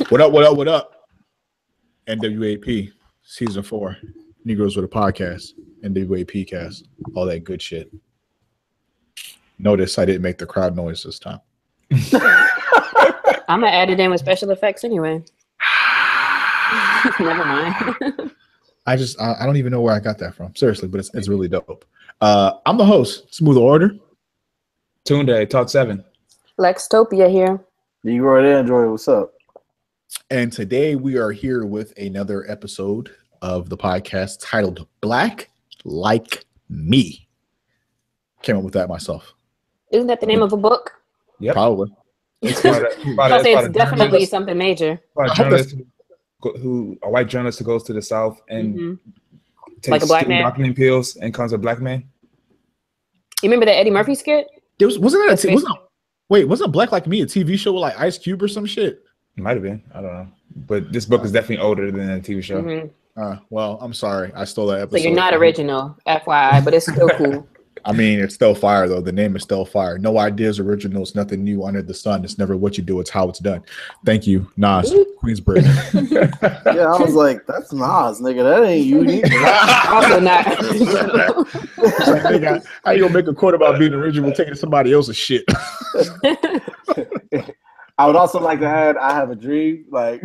What up, what up, what up? NWAP, season 4. Negroes with a podcast. NWAP cast. All that good shit. Notice I didn't make the crowd noise this time. I'm going to add it in with special effects anyway. Never mind. I don't even know where I got that from. Seriously, but it's really dope. I'm the host, Smooth Order. Tunde, Talk 7. Lextopia here. Negro and Android, what's up? And today we are here with another episode of the podcast titled Black Like Me. Came up with that myself. Isn't that the name of a book? Yeah, probably. It's definitely something major. A white journalist who goes to the South and takes like a black man document pills and becomes a black man. You remember that Eddie Murphy skit? Wasn't Black Like Me a TV show with like Ice Cube or some shit? It might have been. I don't know. But this book is definitely older than a TV show. Well, I'm sorry. I stole that episode. So you're not original, FYI, but it's still cool. I mean, it's still fire, though. The name is still fire. No ideas original. It's nothing new under the sun. It's never what you do. It's how it's done. Thank you, Nas, Queensbridge. Yeah, I was like, that's Nas, nigga. That ain't unique. Also not. Like, nigga, how you gonna make a quote about being original taking somebody else's shit? I would also like to add, I have a dream. Like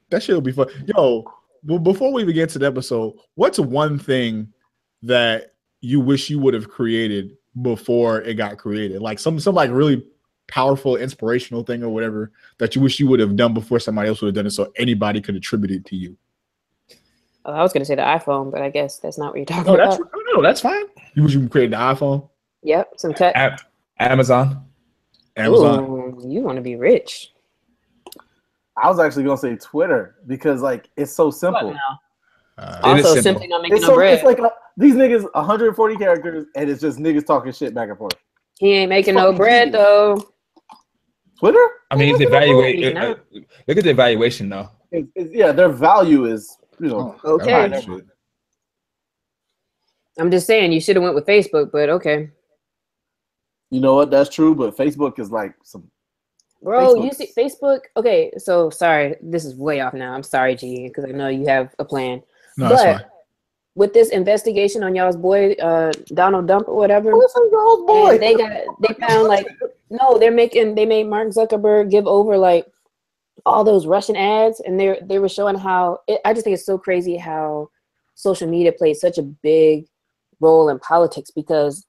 that shit will be fun. Yo, well, before we even get to the episode, what's one thing that you wish you would have created before it got created? Like some like really powerful, inspirational thing or whatever that you wish you would have done before somebody else would have done it, so anybody could attribute it to you. Oh, I was going to say the iPhone, but I guess that's not what you're talking about. No, that's fine. You wish you created the iPhone? Yep, some tech. Amazon. Ooh, you want to be rich. I was actually gonna say Twitter because like it's so simple. Also, simply not making no bread. It's like these niggas 140 characters and it's just niggas talking shit back and forth. He ain't making no bread though. Twitter? I mean, it's evaluate. Look at the evaluation though. Yeah, their value is okay. I'm just saying you should have went with Facebook, but okay. You know what? That's true, but Facebook is like some. Bro, you see Facebook. Okay, so sorry, this is way off now. I'm sorry, G, because I know you have a plan. No, that's fine. With this investigation on y'all's boy, Donald Dump or whatever, y'all's boy? They found like they made Mark Zuckerberg give over like all those Russian ads, and they were showing how I just think it's so crazy how social media plays such a big role in politics, because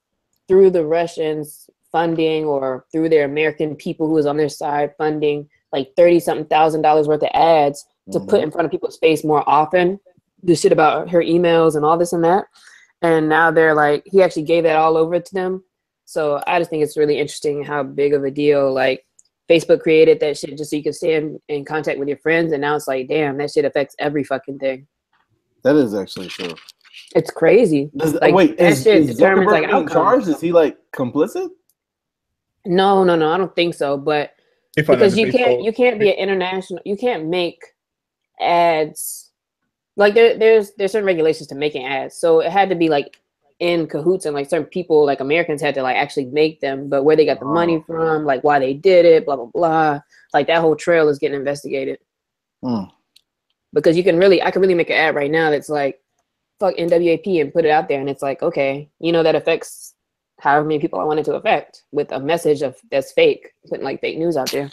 through the Russians funding or through their American people who was on their side funding like $30-something thousand worth of ads to put in front of people's face more often, the shit about her emails and all this and that. And now they're like, he actually gave that all over to them. So I just think it's really interesting how big of a deal like Facebook created that shit just so you can stay in contact with your friends. And now it's like, damn, that shit affects every fucking thing. That is actually true. It's crazy. Is Zuckerberg in charge? Is he like complicit? No, I don't think so. But because you can't be an international, you can't make ads. Like there's certain regulations to making ads, so it had to be like in cahoots, and like certain people, like Americans, had to like actually make them. But where they got the money from, like why they did it, blah blah blah. Like that whole trail is getting investigated. Because I can really make an ad right now that's like fuck NWAP and put it out there, and it's like, okay, that affects however many people I want it to affect with a message that's fake, putting like fake news out there.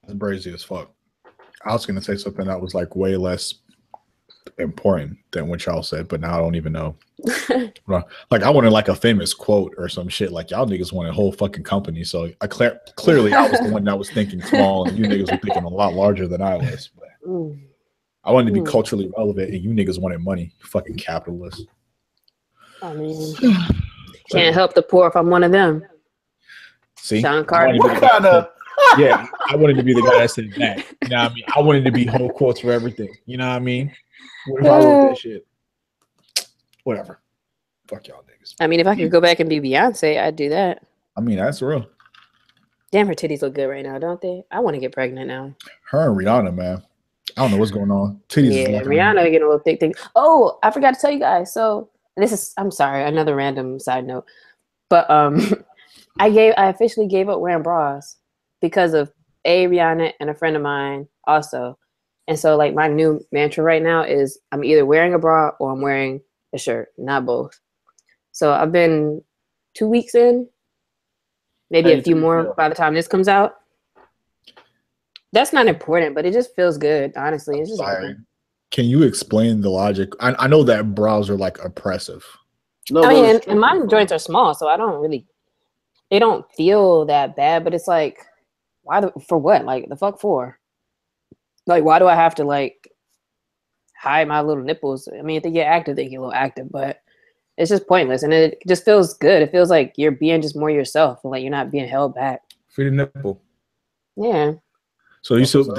That's crazy as fuck. I was gonna say something that was like way less important than what y'all said, but now I don't even know. Like I wanted like a famous quote or some shit. Like y'all niggas wanted a whole fucking company. So clearly I was the one that was thinking small, and you niggas were thinking a lot larger than I was. But I wanted to be culturally relevant, and you niggas wanted money. You fucking capitalists. I mean, can't help the poor if I'm one of them. See, Sean Carter. Yeah, I wanted to be the guy that said that. You know what I mean? I wanted to be whole quotes for everything. You know what I mean? What if I wrote that shit? Whatever. Fuck y'all niggas. I mean, if I could go back and be Beyonce, I'd do that. I mean, that's real. Damn, her titties look good right now, don't they? I want to get pregnant now. Her and Rihanna, man. I don't know what's going on. Titties. Yeah, Rihanna getting a little thick thing. Oh, I forgot to tell you guys. So, and this is, I'm sorry, another random side note. But I officially gave up wearing bras because of Rihanna and a friend of mine also. And so like my new mantra right now is I'm either wearing a bra or I'm wearing a shirt, not both. So I've been 2 weeks in, maybe a few more by the time this comes out. That's not important, but it just feels good, honestly. It's just sorry. Can you explain the logic? I know that bras are like oppressive. No, I mean, and my joints are small, so I don't really, they don't feel that bad, but it's like, for what? Like, the fuck for? Like, why do I have to, like, hide my little nipples? I mean, if they get active, they get a little active, but it's just pointless. And it just feels good. It feels like you're being just more yourself, and like you're not being held back. Free the nipple. Yeah. So you still,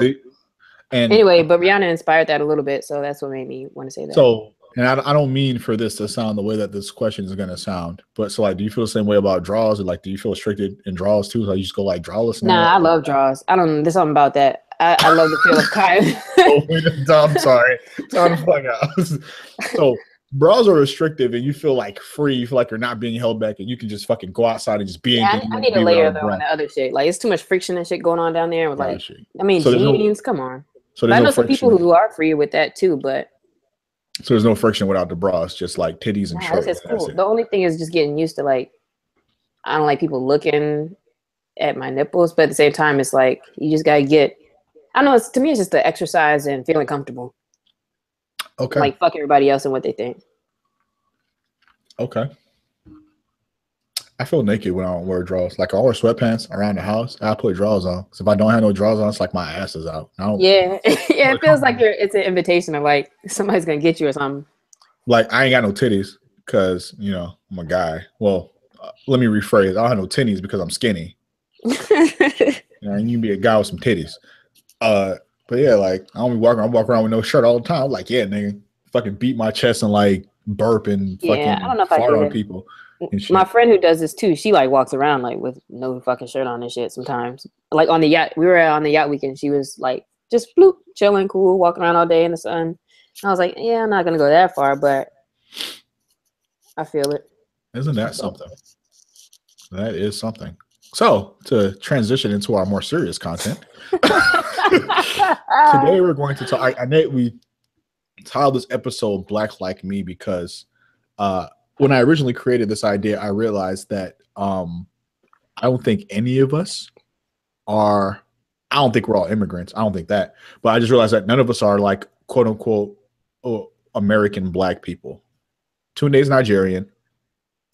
and anyway, but Rihanna inspired that a little bit, so that's what made me want to say that. So, and I don't mean for this to sound the way that this question is going to sound, but so like, do you feel the same way about draws, or like, do you feel restricted in draws too? Like, you just go like drawless now? Nah, I love draws. I don't. There's something about that. I love the feel of cotton. I'm sorry. Time to fuck out. So bras are restrictive, and you feel like free. You feel like you're not being held back, and you can just fucking go outside and just be. Yeah, I need a layer though on the other shit. Like it's too much friction and shit going on down there. With like, I mean, so jeans. Come on. So I know some people who are free with that too, but so there's no friction without the bras, just like titties and shorts. That's cool. The only thing is just getting used to like, I don't like people looking at my nipples, but at the same time, it's like you just gotta get. I don't know. To me, it's just the exercise and feeling comfortable. Okay. Like fuck everybody else and what they think. Okay. I feel naked when I don't wear drawers. Like I wear sweatpants around the house. I put drawers on. Because if I don't have no drawers on, it's like my ass is out. Yeah. Yeah, it feels like it's an invitation of like somebody's gonna get you or something. Like I ain't got no titties because you know I'm a guy. Well, let me rephrase. I don't have no titties because I'm skinny. You know, and you can be a guy with some titties. But yeah, like I walk around with no shirt all the time. I'm like, yeah, nigga, fucking beat my chest and like burp and fucking I don't know if fart I do on that. people. My friend who does this too, she like walks around like with no fucking shirt on and shit sometimes. Like on the yacht, we were on the yacht weekend. She was like just bloop, chilling, cool, walking around all day in the sun. And I was like, yeah, I'm not gonna go that far, but I feel it. Isn't that something? That is something. So to transition into our more serious content, today we're going to talk. We titled this episode "Black Like Me" because when I originally created this idea, I realized that I don't think any of us are. I don't think we're all immigrants. I don't think that, but I just realized that none of us are like quote unquote American Black people. Tunde's Nigerian.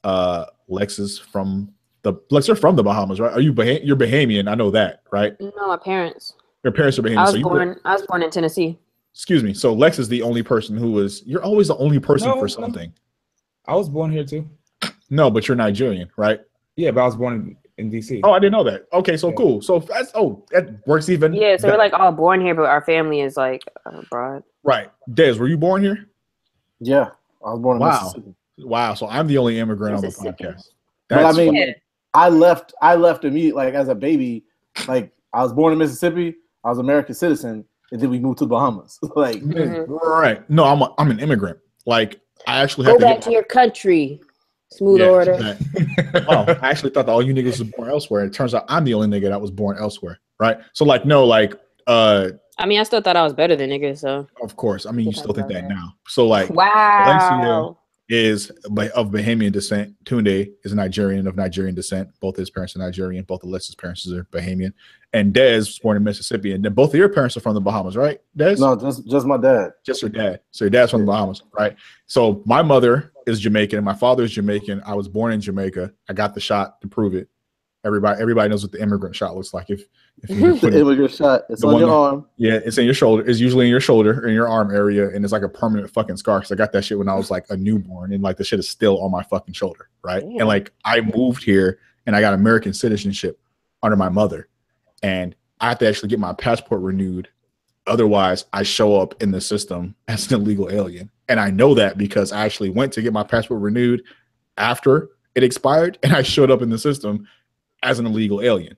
Lex is from they're from the Bahamas, right? Are you you're Bahamian? I know that, right? No, my parents. Your parents are Bahamian. I was born in Tennessee. Excuse me. So Lex is the only person who was. You're always the only person for something. I was born here too. No, but you're Nigerian, right? Yeah, but I was born in DC. Oh, I didn't know that. Okay, so cool. So that works even. Yeah, so we're like all born here, but our family is like abroad. Right. Des, were you born here? Yeah, I was born in Mississippi. Wow. So I'm the only immigrant on the podcast. But I mean, I left immediately, like as a baby. Like I was born in Mississippi. I was an American citizen, and then we moved to the Bahamas. Like, right? No, I'm an immigrant. Like I actually have to go back to your country. Smooth order. Oh, I actually thought that all you niggas were born elsewhere. It turns out I'm the only nigga that was born elsewhere, right? So like, no, like, I mean, I still thought I was better than niggas, so. Of course. I mean, you still think that now. So like, wow. Is of Bahamian descent. Tunde is Nigerian of Nigerian descent. Both his parents are Nigerian. Both of Alexis' parents are Bahamian. And Des was born in Mississippi. And then both of your parents are from the Bahamas, right, Des? No, just my dad. Just your dad. So your dad's from the Bahamas, right? So my mother is Jamaican and my father is Jamaican. I was born in Jamaica. I got the shot to prove it. Everybody knows what the immigrant shot looks like. If you the immigrant shot, it's on your arm. Yeah, it's in your shoulder. It's usually in your shoulder or in your arm area, and it's like a permanent fucking scar. Because I got that shit when I was like a newborn, and like the shit is still on my fucking shoulder, right? Damn. And like I moved here, and I got American citizenship under my mother, and I have to actually get my passport renewed. Otherwise, I show up in the system as an illegal alien, and I know that because I actually went to get my passport renewed after it expired, and I showed up in the system as an illegal alien.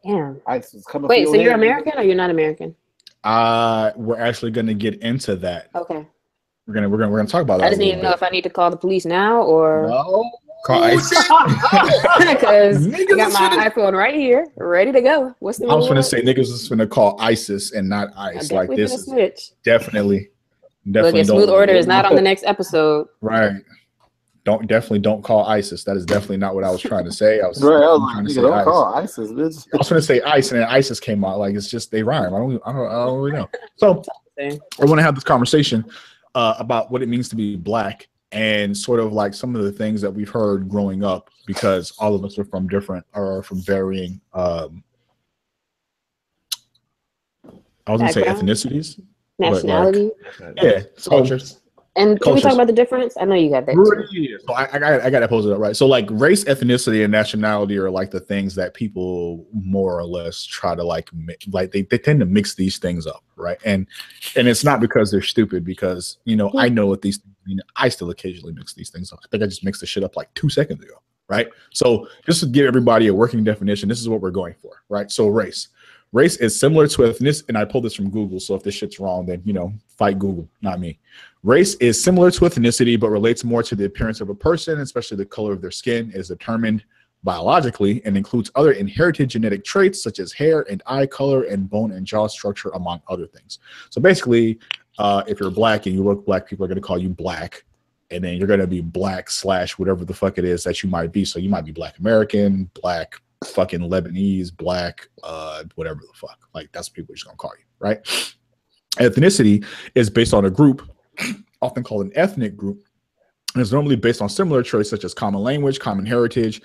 Yeah. Wait, so you're American or you're not American? We're actually going to get into that. Okay. We're gonna talk about that. I just need to know if I need to call the police now or no, Call ICE. Because I got my Niggas iPhone right here, ready to go. What's the I was reward? gonna say niggas is gonna call ISIS and not I'm ICE. Like definitely this finna is switch. definitely Look at Smooth Order is not on the next episode. Right. Don't call ISIS. That is definitely not what I was trying to say. I was Right, I was trying like, to nigga, say don't ICE. call ISIS, bitch. I was going to say ICE, and then ISIS came out. Like it's just they rhyme. I don't really know. So I want to have this conversation about what it means to be black and sort of like some of the things that we've heard growing up, because all of us are from varying. I was going to say Background. ethnicities, Nationality. yeah. So, Cultures. And can we Cultures. talk about the difference? I know you got that too. yeah. So I got to pose it up right. So like race, ethnicity, and nationality are like the things that people more or less try to like they tend to mix these things up, right? And it's not because they're stupid, because I know what these things mean. I still occasionally mix these things up. I think I just mixed the shit up like 2 seconds ago, right? So just to give everybody a working definition, this is what we're going for, right? So race is similar to ethnicity, and I pulled this from Google. So if this shit's wrong, then fight Google, not me. Race is similar to ethnicity, but relates more to the appearance of a person, especially the color of their skin, is determined biologically and includes other inherited genetic traits such as hair and eye color and bone and jaw structure, among other things. So basically, if you're black and you look black, people are going to call you black, and then you're going to be black / whatever the fuck it is that you might be. So you might be Black American, black fucking Lebanese, black, whatever the fuck. Like that's what people are just going to call you, right? Ethnicity is based on a group, often called an ethnic group, and is normally based on similar traits such as common language, common heritage,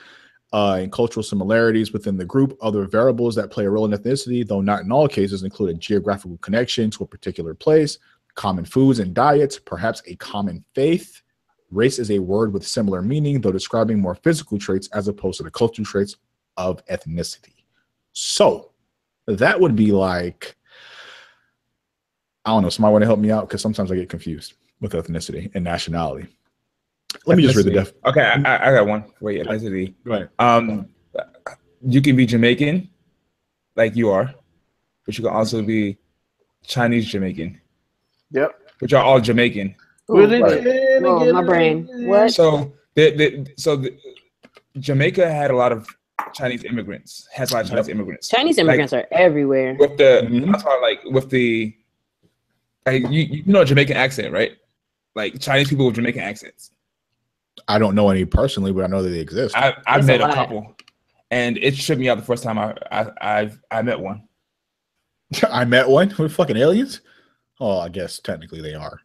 and cultural similarities within the group. Other variables that play a role in ethnicity, though not in all cases, include a geographical connection to a particular place, common foods and diets, perhaps a common faith. Race is a word with similar meaning, though describing more physical traits as opposed to the cultural traits of ethnicity. So that would be like, I don't know, somebody want to help me out, because sometimes I get confused with ethnicity and nationality. Let me just read the def. Okay, I got one. Wait, ethnicity. Go ahead. You can be Jamaican, like you are, but you can also be Chinese Jamaican. Yep. Which are all Jamaican. Oh, my brain. What? So Jamaica had a lot of Chinese immigrants. Has a lot of Chinese immigrants. Chinese immigrants are everywhere. With the that's why, like with the you know Jamaican accent, right? Like Chinese people with Jamaican accents. I don't know any personally, but I know that they exist. I've met a couple, and it tripped me out the first time I met one. I met one with fucking aliens. Oh, I guess technically they are.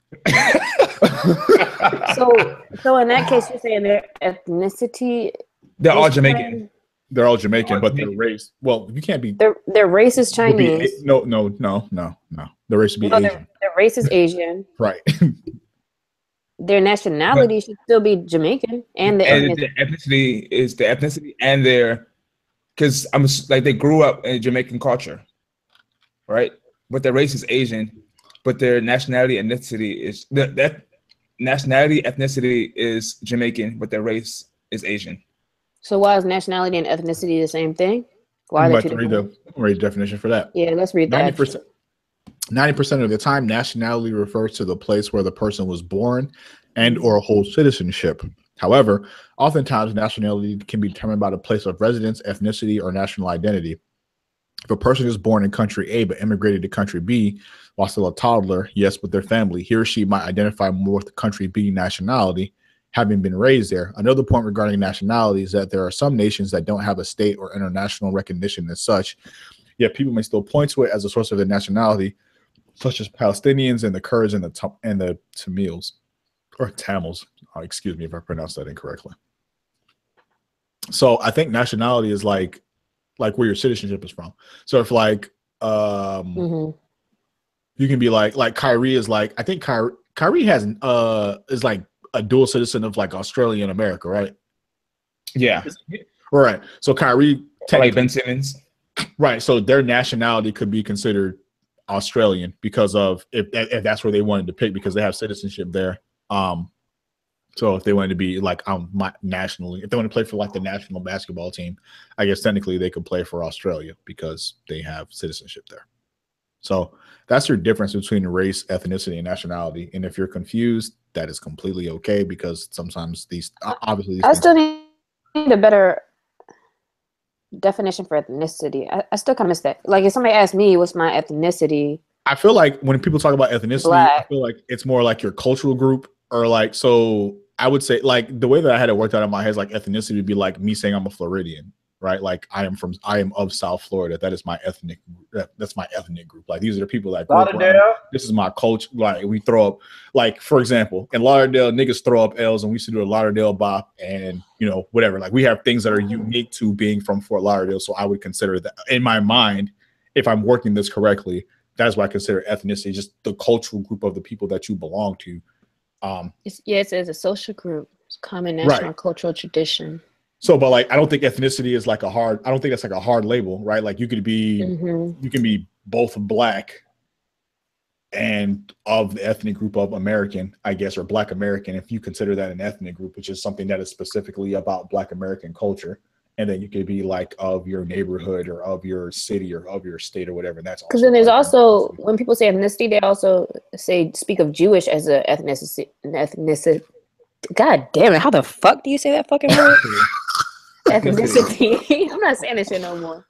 So in that case, you're saying their ethnicity? They're all Jamaican. They're all Jamaican, but their race. Well, you can't be. Their race is Chinese. No. The race would be Asian. Their race is Asian. Right. Their nationality should still be Jamaican, and the ethnicity is the ethnicity, and their, because I'm like they grew up in Jamaican culture, right? But their race is Asian, but their nationality ethnicity is that nationality ethnicity is Jamaican, but their race is Asian. So why is nationality and ethnicity the same thing? Why are they two different? Read the definition for that. Yeah, let's read that. 90% of the time, nationality refers to the place where the person was born and or holds citizenship. However, oftentimes nationality can be determined by the place of residence, ethnicity, or national identity. If a person is born in country A but immigrated to country B while still a toddler, yes, with their family, he or she might identify more with the country B nationality, having been raised there. Another point regarding nationality is that there are some nations that don't have a state or international recognition as such, yet people may still point to it as a source of their nationality, such as Palestinians and the Kurds and the Tamils, or Tamils. Excuse me if I pronounced that incorrectly. So I think nationality is like where your citizenship is from. So if like you can be like Kyrie is like, I think Kyrie has is like a dual citizen of like Australia and America, right? Yeah. Right. So Kyrie, like Ben Simmons. Right. So their nationality could be considered Australian because of if that's where they wanted to pick, because they have citizenship there. So if they wanted to be like nationally, if they want to play for like the national basketball team, I guess technically they could play for Australia because they have citizenship there. So that's your difference between race, ethnicity, and nationality. And if you're confused, that is completely okay, because sometimes these obviously I still need need a better definition for ethnicity. I still kind of miss that. Like if somebody asked me what's my ethnicity, I feel like when people talk about ethnicity, Black. I feel like it's more like your cultural group or like, so I would say like the way that I had it worked out in my head is like ethnicity would be like me saying I'm a Floridian, right? Like I am of South Florida. That is my ethnic, that's my ethnic group. Like these are the people that grew up around. This is my culture. Like we throw up, like for example, in Lauderdale, niggas throw up L's and we used to do a Lauderdale bop and you know, whatever. Like we have things that are unique to being from Fort Lauderdale. So I would consider that in my mind, if I'm working this correctly, that's what I consider ethnicity, just the cultural group of the people that you belong to. It's a social group. It's common national cultural tradition. So, but like, I don't think ethnicity is like I don't think that's like a hard label, right? Like you could be, you can be both Black and of the ethnic group of American, I guess, or Black American, if you consider that an ethnic group, which is something that is specifically about Black American culture. And then you could be like of your neighborhood or of your city or of your state or whatever. And that's because then there's also, when people say ethnicity, they also speak of Jewish as a ethnicity. God damn it. How the fuck do you say that fucking word? Ethnicity. I'm not saying this shit no more.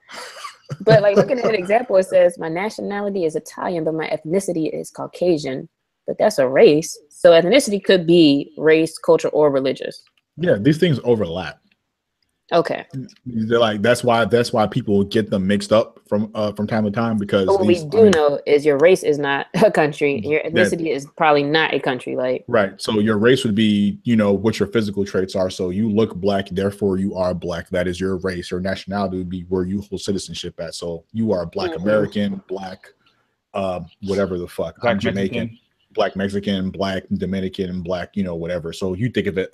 But like looking at an example, it says my nationality is Italian, but my ethnicity is Caucasian. But that's a race. So ethnicity could be race, culture, or religious. Yeah, these things overlap. Okay. They're like that's why people get them mixed up from time to time because what we do know is your race is not a country and your ethnicity is probably not a country. Like right. So your race would be, you know, what your physical traits are. So you look Black, therefore you are Black. That is your race. Your nationality would be where you hold citizenship at. So you are Black American, Black, whatever the fuck. Black I'm Jamaican. Black Mexican, Black Dominican, Black, you know, whatever. So you think of it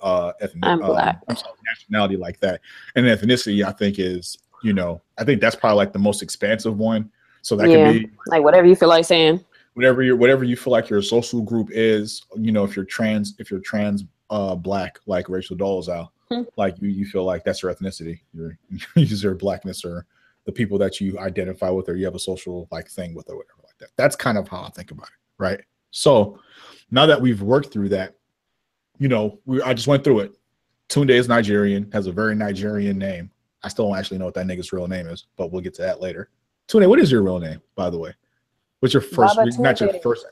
nationality like that. And ethnicity, I think is, you know, I think that's probably like the most expansive one. So that could be like whatever you feel like saying. Whatever you feel like your social group is, you know, if you're trans Black, like Rachel Dolezal, like you feel like that's your ethnicity. Your Blackness or the people that you identify with or you have a social like thing with or whatever like that. That's kind of how I think about it, right? So now that we've worked through that, you know, I just went through it. Tunde is Nigerian, has a very Nigerian name. I still don't actually know what that nigga's real name is, but we'll get to that later. Tunde, what is your real name, by the way? What's your first? Not your first.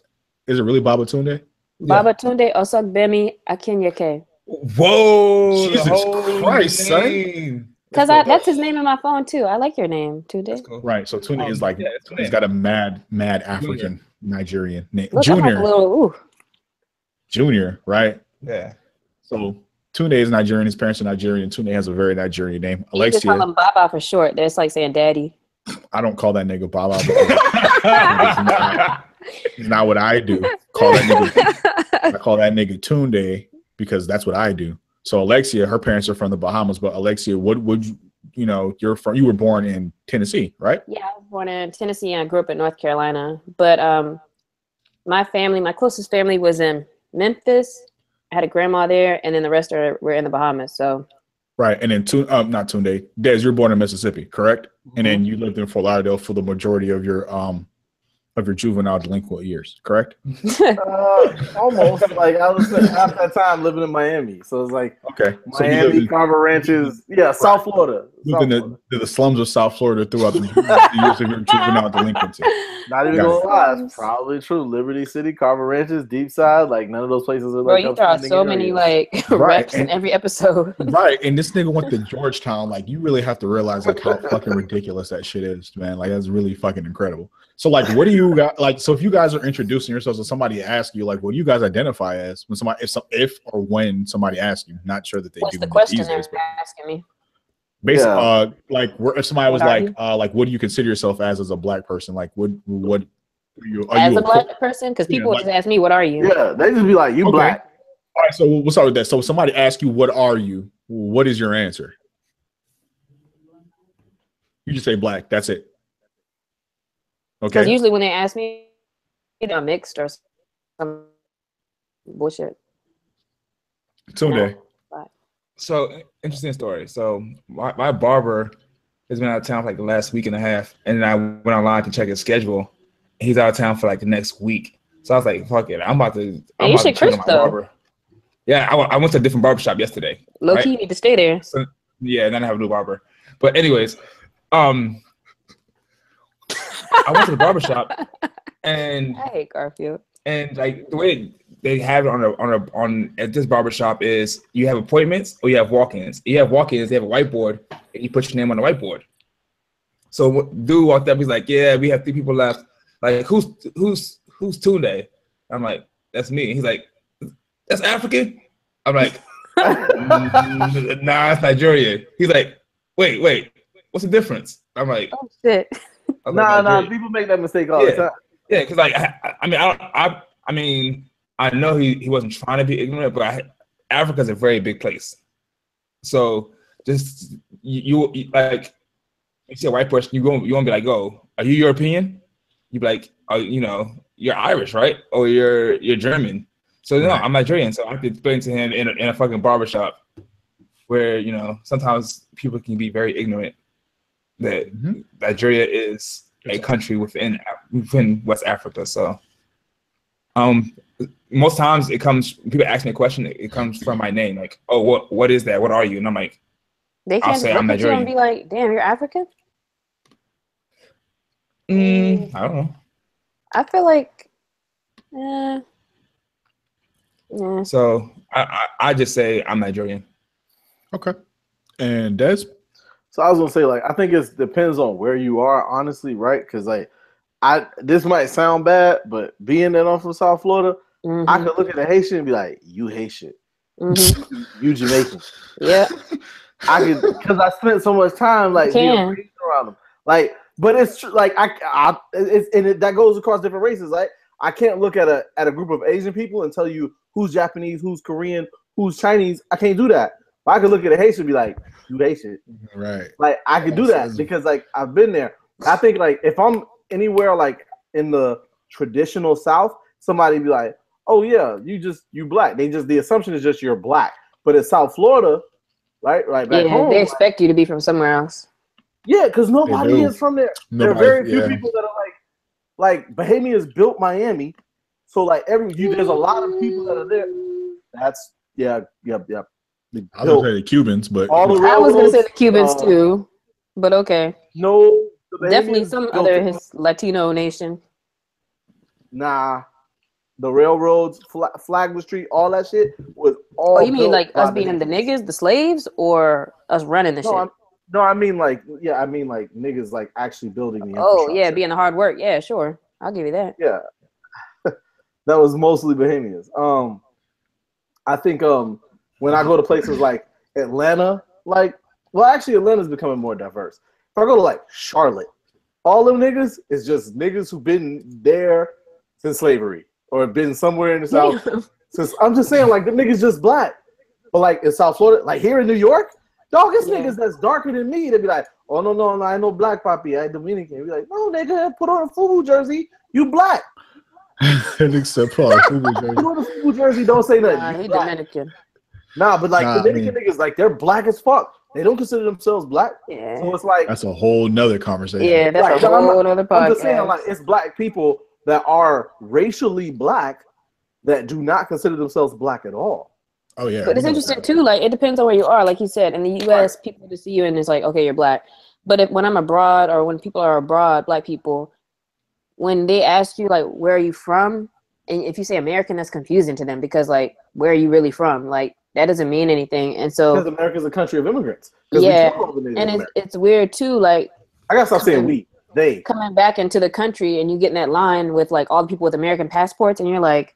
Is it really Baba Tunde? Baba Tunde Osogbemi Akinyeke. Whoa! Jesus Christ, son. Because that's his name in my phone too. I like your name, Tunde. Cool. Right. So Tunde is like he's got a mad African Nigerian name. Look, Junior. Junior, right? Yeah. So Tunde is Nigerian. His parents are Nigerian. Tunde has a very Nigerian name. Alexia. You just call him Baba for short. That's like saying daddy. I don't call that nigga Baba. It's not what I do. I call that nigga Tunde because that's what I do. So Alexia, her parents are from the Bahamas, but Alexia, what would you know, you were born in Tennessee, right? Yeah, I was born in Tennessee and I grew up in North Carolina. But my closest family was in Memphis. I had a grandma there, and then the rest were in the Bahamas. So right, and then not Tunde, Des, you were born in Mississippi, correct? And then you lived in Fort Lauderdale for the majority of your juvenile delinquent years, correct? Almost. Like I was half that time living in Miami, so it's like Miami, Carver Ranches, South Florida. Living in the slums of South Florida throughout the years of your juvenile delinquency. Not even gonna lie, it's probably true. Liberty City, Carver Ranches, Deep Side, like none of those places are like. Bro, you throw out so many like reps in every episode. Right, and this nigga went to Georgetown. Like you really have to realize like how fucking ridiculous that shit is, man. Like that's really fucking incredible. So like, what do you got? Like, so if you guys are introducing yourselves and somebody asks you, like, what do you guys identify as when somebody, if or when somebody asks you? Not sure that they What's do. the question they're asking me? Basically, like, if somebody was like, what do you consider yourself as a Black person? Like, what are you as a Black person? Because people just ask me, what are you? Yeah, they just be like, you Black. All right, so we'll start with that. So somebody asks you, what are you? What is your answer? You just say Black. That's it. Okay. Because usually when they ask me, they're mixed or some bullshit. Tunde. So interesting story. So my barber has been out of town for like the last week and a half, and then I went online to check his schedule. He's out of town for like the next week. So I was like, "Fuck it, I'm about to." You should Chris though. Barber. Yeah, I went to a different barbershop yesterday. Low key, you need to stay there. So Yeah, and then I have a new barber. But anyways, I went to the barbershop and I hate Garfield. and like the way they have it on at this barbershop is you have appointments or you have walk-ins. You have walk-ins, they have a whiteboard, and you put your name on the whiteboard. So dude walked up, he's like, "Yeah, we have 3 people left. Like, who's Tunde?" I'm like, "That's me." He's like, "That's African?" I'm like, "Nah, it's Nigerian." He's like, Wait, what's the difference?" I'm like, "Oh shit." Nah, people make that mistake all the time. Yeah, because like I mean, I know he wasn't trying to be ignorant, but Africa's a very big place. So just you like, you see a white person, you won't be like, "Oh, are you European?" You be like, "Oh, you're Irish, right? Or you're German." So no, I'm Nigerian. So I have to explain to him in a fucking barbershop where sometimes people can be very ignorant that Nigeria is a country within West Africa. So most times people ask me a question, it comes from my name, like, "Oh, what is that? What are you?" And I'm like, they can't just look at you and be like, "Damn, you're African." I don't know. I feel like, So I just say I'm Nigerian. Okay. And Des? So I was gonna say, like, I think it depends on where you are, honestly, right? Because like, this might sound bad, but being that I'm from South Florida, I could look at a Haitian and be like, "You Haitian, you Jamaican." Yeah, I could, because I spent so much time like being raised around them. Like, but it's true. Like that goes across different races. Like, I can't look at a group of Asian people and tell you who's Japanese, who's Korean, who's Chinese. I can't do that. But I could look at a Haitian and be like, "You Haitian." Right. Like, I could do that because like I've been there. I think like if I'm anywhere like in the traditional South, somebody be like, "Oh yeah, you black." The assumption is just you're black. But in South Florida, right back home, they expect you to be from somewhere else. Yeah, because nobody is from there. There are very few people that are like Bahamians built Miami, so like there's a lot of people that are there. That's yep. I was gonna say the Cubans, but I was gonna say the Cubans too, but okay. No, definitely some other Latino nation. Nah, the railroads, Flagler Street, all that shit was all. Oh, you mean like us being the niggas, the slaves, or us running the shit? No, I mean like niggas like actually building the infrastructure. Oh yeah, being the hard work. Yeah, sure, I'll give you that. Yeah, that was mostly Bahamians. I think when I go to places like Atlanta, actually Atlanta's becoming more diverse. If I go to like Charlotte, all them niggas is just niggas who've been there since slavery or been somewhere in the South. Since I'm just saying, like, the niggas just black. But like in South Florida, like here in New York, dog, it's niggas that's darker than me. They'd be like, "Oh no, I know black papi, I Dominican." They'd be like, "No, nigga, put on a FUBU jersey, you black." Except for a FUBU jersey. Put on a FUBU jersey, don't say nothing. Nah, he Dominican. Nah, but like Dominican niggas, like they're black as fuck. They don't consider themselves black. Yeah. So it's like that's a whole nother conversation. Yeah, that's a whole other podcast. I'm just saying, like, it's black people that are racially black that do not consider themselves black at all. Oh yeah. But it's interesting too. Like, it depends on where you are. Like he said, in the U.S., people just see you and it's like, okay, you're black. But when I'm abroad or when people are abroad, black people, when they ask you like, where are you from? And if you say American, that's confusing to them because like, where are you really from? Like, that doesn't mean anything. And so because America's a country of immigrants. Yeah, and it's weird too. Like, I gotta stop saying they coming back into the country and you get in that line with like all the people with American passports, and you're like,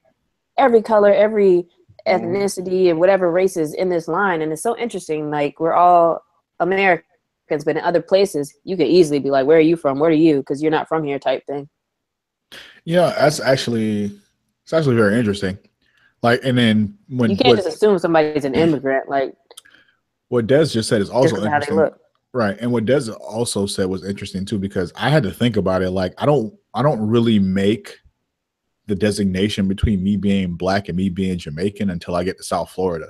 every color, every ethnicity, and whatever race is in this line, and it's so interesting. Like, we're all Americans, but in other places, you could easily be like, "Where are you from? Where are you?" Because you're not from here, type thing. Yeah, it's actually very interesting. Like, and then when you can't just assume somebody's an immigrant, like. What Des just said is also interesting. How they look. Right. And what Des also said was interesting too, because I had to think about it. Like, I don't really make the designation between me being black and me being Jamaican until I get to South Florida.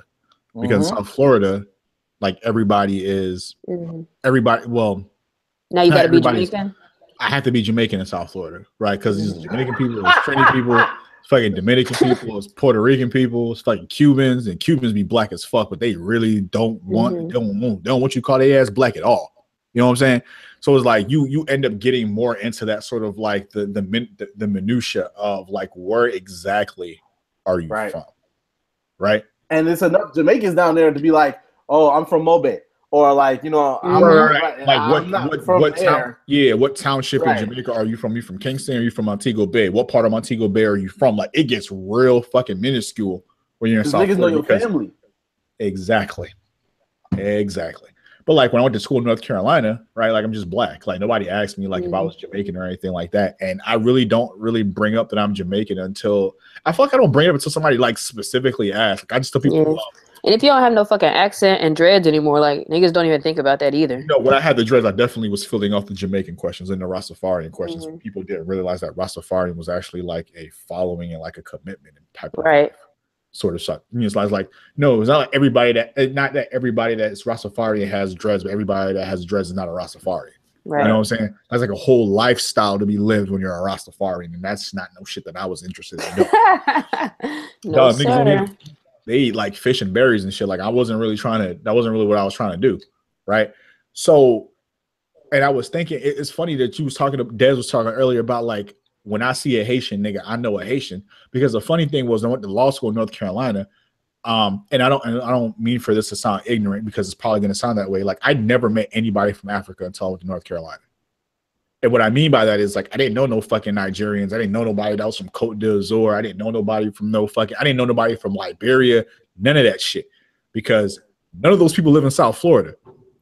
Because South Florida, like, everybody is everybody. Well, now you got to be Jamaican. I have to be Jamaican in South Florida, right? Because these Jamaican people, there's Trinity people, fucking Dominican people, it's Puerto Rican people, it's fucking Cubans, and Cubans be black as fuck, but they really don't want don't want you to call their ass black at all. You know what I'm saying? So it's like you end up getting more into that sort of like the minutia of like where exactly are you from, right? And it's enough Jamaicans down there to be like, oh, I'm from Mobe, or like, you know, what township in Jamaica are you from? You from Kingston? Or are you from Montego Bay? What part of Montego Bay are you from? Like, it gets real fucking minuscule when you're in South Florida. Niggas know your family. Exactly. But like when I went to school in North Carolina, right? Like I'm just black. Like nobody asked me like if I was Jamaican or anything like that. And I really don't bring up that I'm Jamaican until I feel like I don't bring it up until somebody like specifically asks. Like I just tell people. And if you don't have no fucking accent and dreads anymore, like niggas don't even think about that either. No, when I had the dreads, I definitely was filling off the Jamaican questions and the Rastafarian questions. People didn't realize that Rastafarian was actually like a following and like a commitment and type of sort of stuff. It's like, no, it's not like everybody that is Rastafarian has dreads, but everybody that has dreads is not a Rastafarian. Right. You know what I'm saying? That's like a whole lifestyle to be lived when you're a Rastafarian, and that's not no shit that I was interested in doing. They eat like fish and berries and shit. Like that wasn't really what I was trying to do. Right. So, and I was thinking, it's funny that Dez was talking earlier about like, when I see a Haitian nigga, I know a Haitian, because the funny thing was I went to law school in North Carolina. And I don't mean for this to sound ignorant, because it's probably going to sound that way. Like I never met anybody from Africa until I went to North Carolina. And what I mean by that is like, I didn't know no fucking Nigerians. I didn't know nobody that was from Côte d'Azur. I didn't know nobody from Liberia, none of that shit, because none of those people live in South Florida,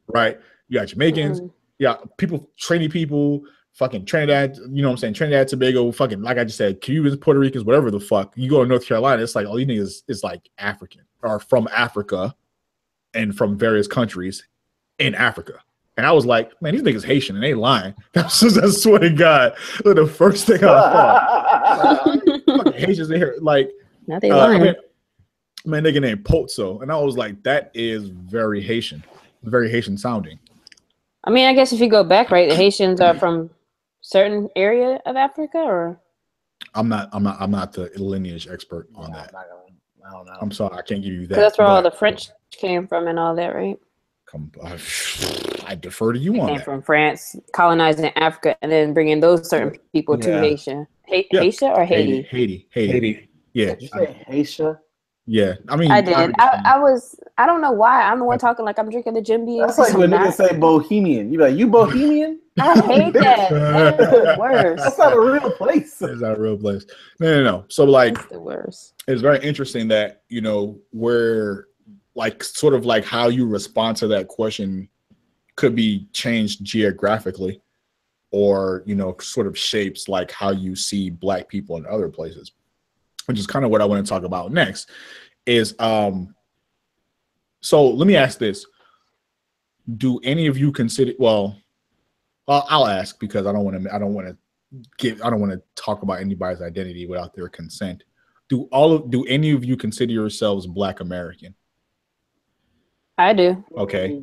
right? You got Jamaicans, people, Trini people, fucking Trinidad, you know what I'm saying? Trinidad, Tobago, fucking, like I just said, Cubans, Puerto Ricans, whatever the fuck. You go to North Carolina, it's like all you niggas is like African or from Africa and from various countries in Africa. And I was like, man, these niggas Haitian and they lying. I swear to God, the first thing I thought. Fucking Haitians in here, like, now they lying. Man, nigga named Potso. And I was like, that is very Haitian sounding. I mean, I guess if you go back, right, the Haitians are from certain area of Africa, or I'm not the lineage expert on that. I don't know. I'm sorry, I can't give you that. That's where all the French came from and all that, right? I defer to you on that. From France, colonizing Africa, and then bringing those certain people to Haitian. Haitian or Haiti? Haiti. Yeah. Did you say Haitian? Yeah, I mean, I did. I don't know why. I'm the one talking like I'm drinking the Jim Beam. That's like when niggas say Bohemian. You be like, you Bohemian? I hate that. That's the worst. That's not a real place. It's not a real place. No. So like, that's the worst. It's very interesting that, you know, where like sort of like how you respond to that question could be changed geographically, or, you know, sort of shapes like how you see Black people in other places, which is kind of what I want to talk about next. Is so let me ask this: do any of you consider? Well, I'll ask, because I don't want to talk about anybody's identity without their consent. Do any of you consider yourselves Black American? I do. Okay.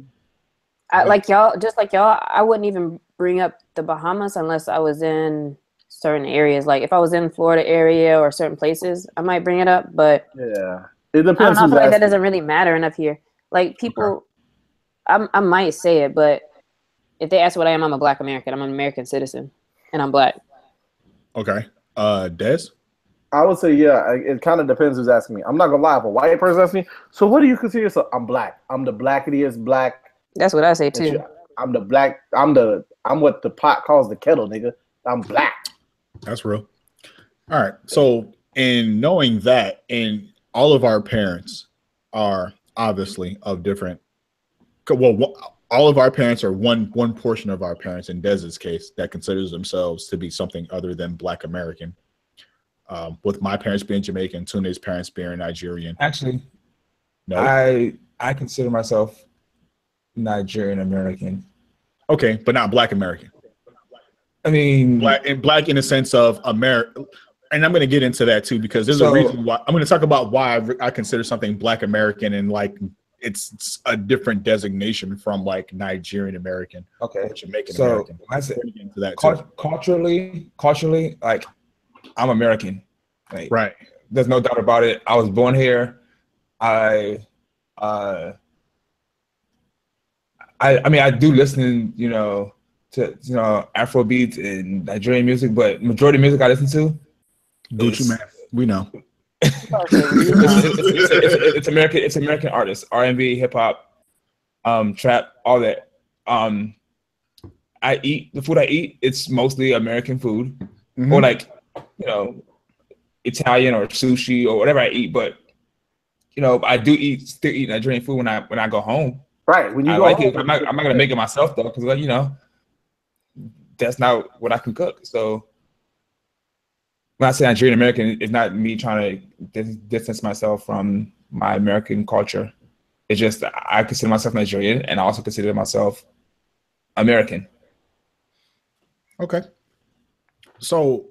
Like y'all, I wouldn't even bring up the Bahamas unless I was in certain areas. Like if I was in Florida area or certain places, I might bring it up, but yeah, it depends. I don't know, like that doesn't really matter enough here. Like people, I might say it, but if they ask what I am, I'm a Black American. I'm an American citizen, and I'm Black. Okay. Des? I would say, yeah, it kind of depends who's asking me. I'm not gonna lie, if a white person asks me, so what do you consider yourself? I'm Black. I'm the blackest Black. That's what I say too. I'm the Black. I'm what the pot calls the kettle, nigga. I'm Black. That's real. All right. So in knowing that, and all of our parents are obviously of different. Well, all of our parents are one portion of our parents, in Dez's case, that considers themselves to be something other than Black American. With my parents being Jamaican, Tune's parents being Nigerian. Actually, no, I consider myself Nigerian American. Okay, but not Black American. I mean, Black in the sense of America, and I'm going to get into that too, because there's a reason why. I'm going to talk about why I consider something Black American, and like it's a different designation from like Nigerian American, or Jamaican American. I say that culturally, like I'm American. Like, Right. there's no doubt about it. I was born here. I mean, I do listen, to Afro beats and Nigerian music, but majority of music I listen to, Gucci Man, we know. it's American. It's American artists, R&B, hip hop, trap, all that. I eat the food I eat. It's mostly American food, or like, Italian or sushi or whatever I eat. But I do still eat Nigerian food when I go home. Right. When you I go like home, it. I'm not gonna make it myself though, because that's not what I can cook. So when I say Nigerian American, it's not me trying to distance myself from my American culture. It's just I consider myself Nigerian, and I also consider myself American. Okay. So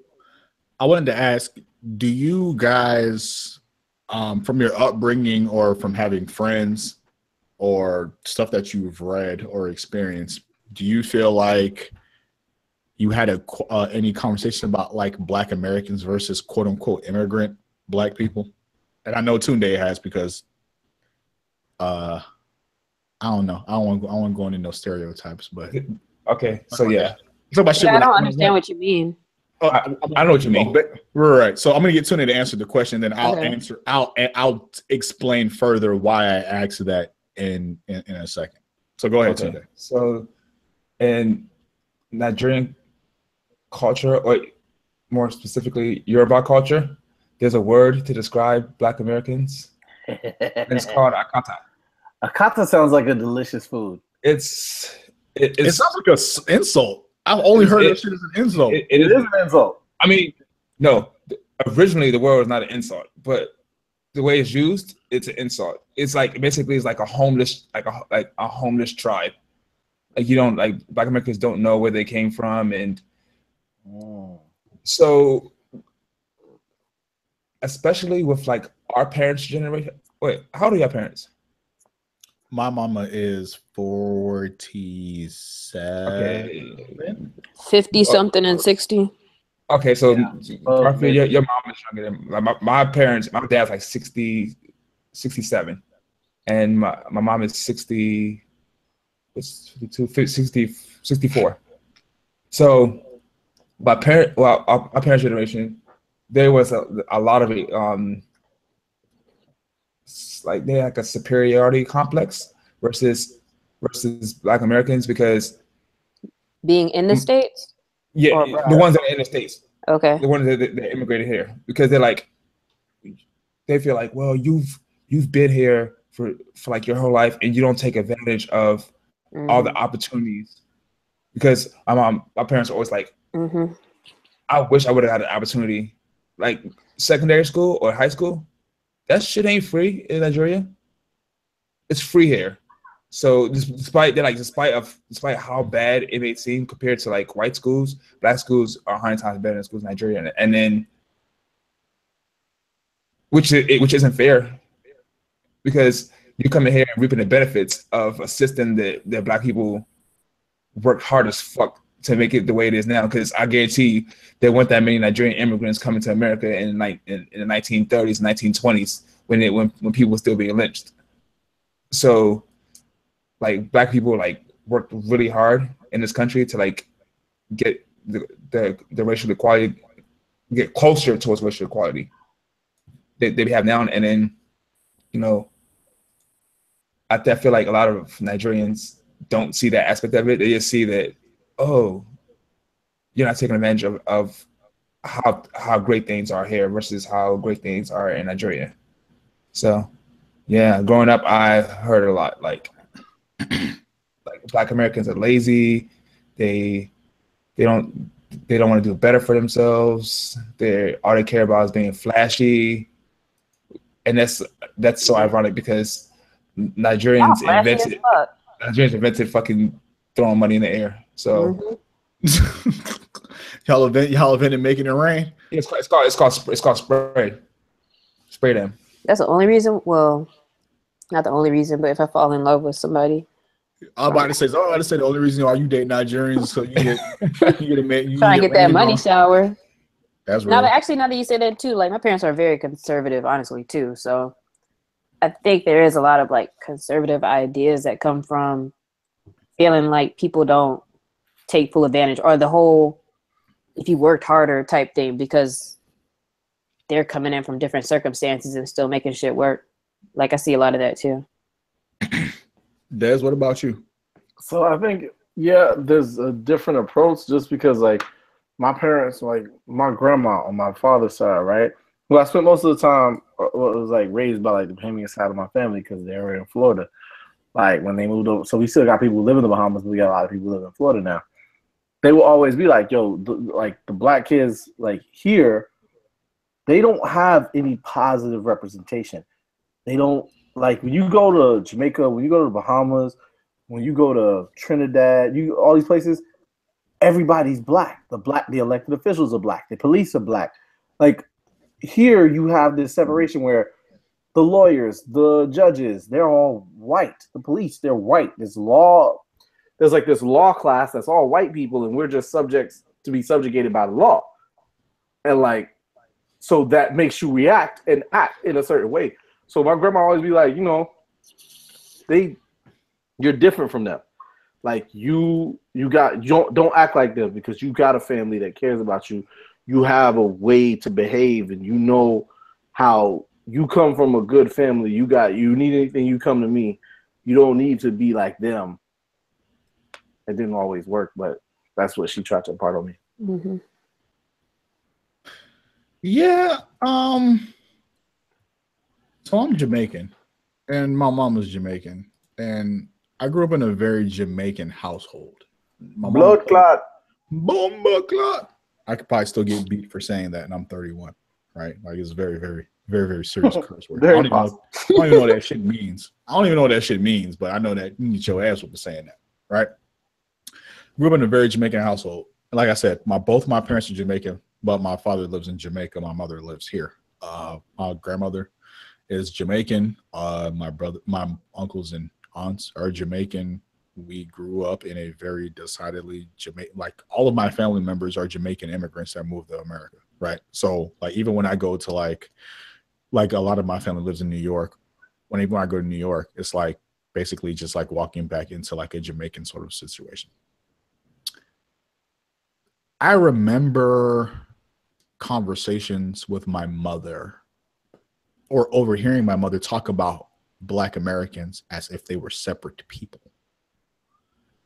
I wanted to ask, do you guys, from your upbringing or from having friends or stuff that you've read or experienced, do you feel like you had any conversation about like Black Americans versus quote unquote immigrant Black people? And I know Tunde has, because I don't know. I don't want to go into no stereotypes, but okay. So yeah. I don't understand what you mean. I know what you mean. Right. So I'm gonna get Tunde to answer the question, then I'll answer. I'll explain further why I asked that in a second. So go ahead, Tunde. So in Nigerian culture, or more specifically Yoruba culture, there's a word to describe Black Americans, and it's called akata. Akata sounds like a delicious food. It sounds like an insult. I've only heard that shit as an insult. It is an insult. I mean, no, originally the word was not an insult, but the way it's used, it's an insult. It's like basically it's like a homeless, like a homeless tribe. Like Black Americans don't know where they came from, and so especially with like our parents' generation. Wait, how old are your parents? My mama is 47. Okay. 50 something and 60. Okay, so your mom is younger than my parents. My dad's like 60, 67, and my mom is 60. It's 52, 60, 64. So our parents' generation, there was a lot of it. Like they had like a superiority complex versus Black Americans, because being in the States? Yeah, the ones that are in the States. Okay. The ones that immigrated here, because they feel like, well, you've been here for like your whole life, and you don't take advantage of all the opportunities. Because my parents are always like, I wish I would have had an opportunity, like secondary school or high school. That shit ain't free in Nigeria. It's free here. So despite how bad it may seem compared to like white schools, Black schools are 100 times better than schools in Nigeria, and then which isn't fair, because you come in here and reaping the benefits of a system that Black people worked hard as fuck to make it the way it is now. Because I guarantee there weren't that many Nigerian immigrants coming to America in the 1930s, 1920s, when people were still being lynched. So like Black people like worked really hard in this country to like get the racial equality, get closer towards racial equality they have now. And then, I feel like a lot of Nigerians don't see that aspect of it. They just see that, oh, you're not taking advantage of how great things are here versus how great things are in Nigeria. So yeah, growing up, I heard a lot like Black Americans are lazy. They don't want to do better for themselves. All they care about is being flashy, and that's so ironic, because Nigerians invented fucking throwing money in the air. So y'all invented making it rain. It's called spray them. That's the only reason. Well, not the only reason, but if I fall in love with somebody, I'm about to say the only reason why you date Nigerians, so you get a man. Trying to get that money shower. That's real. Now that you say that too, like my parents are very conservative, honestly, too. So I think there is a lot of like conservative ideas that come from feeling like people don't take full advantage, or the whole if you worked harder type thing, because they're coming in from different circumstances and still making shit work. Like I see a lot of that too. Des, what about you? So I think, yeah, there's a different approach just because, like, my parents, like, my grandma on my father's side, right? Well, I spent most of the time, was like raised by like the Bahamian side of my family because they were in Florida. Like when they moved over, so we still got people who live in the Bahamas, but we got a lot of people who live in Florida now. They will always be like, yo, like the black kids, like here, they don't have any positive representation. They don't, like when you go to Jamaica, when you go to the Bahamas, when you go to Trinidad, all these places, everybody's black. The elected officials are black. The police are black. Like here, you have this separation where the lawyers, the judges, they're all white. The police, they're white. There's like this law class that's all white people, and we're just subjects to be subjugated by the law. And like, so that makes you react and act in a certain way. So my grandma always be like, you know, you're different from them. Like you don't act like them because you got a family that cares about you. You have a way to behave, and you know how you come from a good family. You need anything, you come to me. You don't need to be like them. It didn't always work, but that's what she tried to impart on me. Mm-hmm. Yeah. So I'm Jamaican, and my mom was Jamaican, and I grew up in a very Jamaican household. My blood clot. Bomba clot. I could probably still get beat for saying that, and I'm 31, right? Like it's a very, very, very, very serious curse word. I don't even know what that shit means. I don't even know what that shit means, but I know that you need your ass for saying that, right? Grew up in a very Jamaican household. Like I said, both my parents are Jamaican, but my father lives in Jamaica. My mother lives here. My grandmother is Jamaican. My uncles and aunts are Jamaican. We grew up in a very decidedly Jamaican, like all of my family members are Jamaican immigrants that moved to America, right? So like even when I go to like a lot of my family lives in New York. When I go to New York, it's like basically just like walking back into like a Jamaican sort of situation. I remember conversations with my mother or overhearing my mother talk about Black Americans as if they were separate people.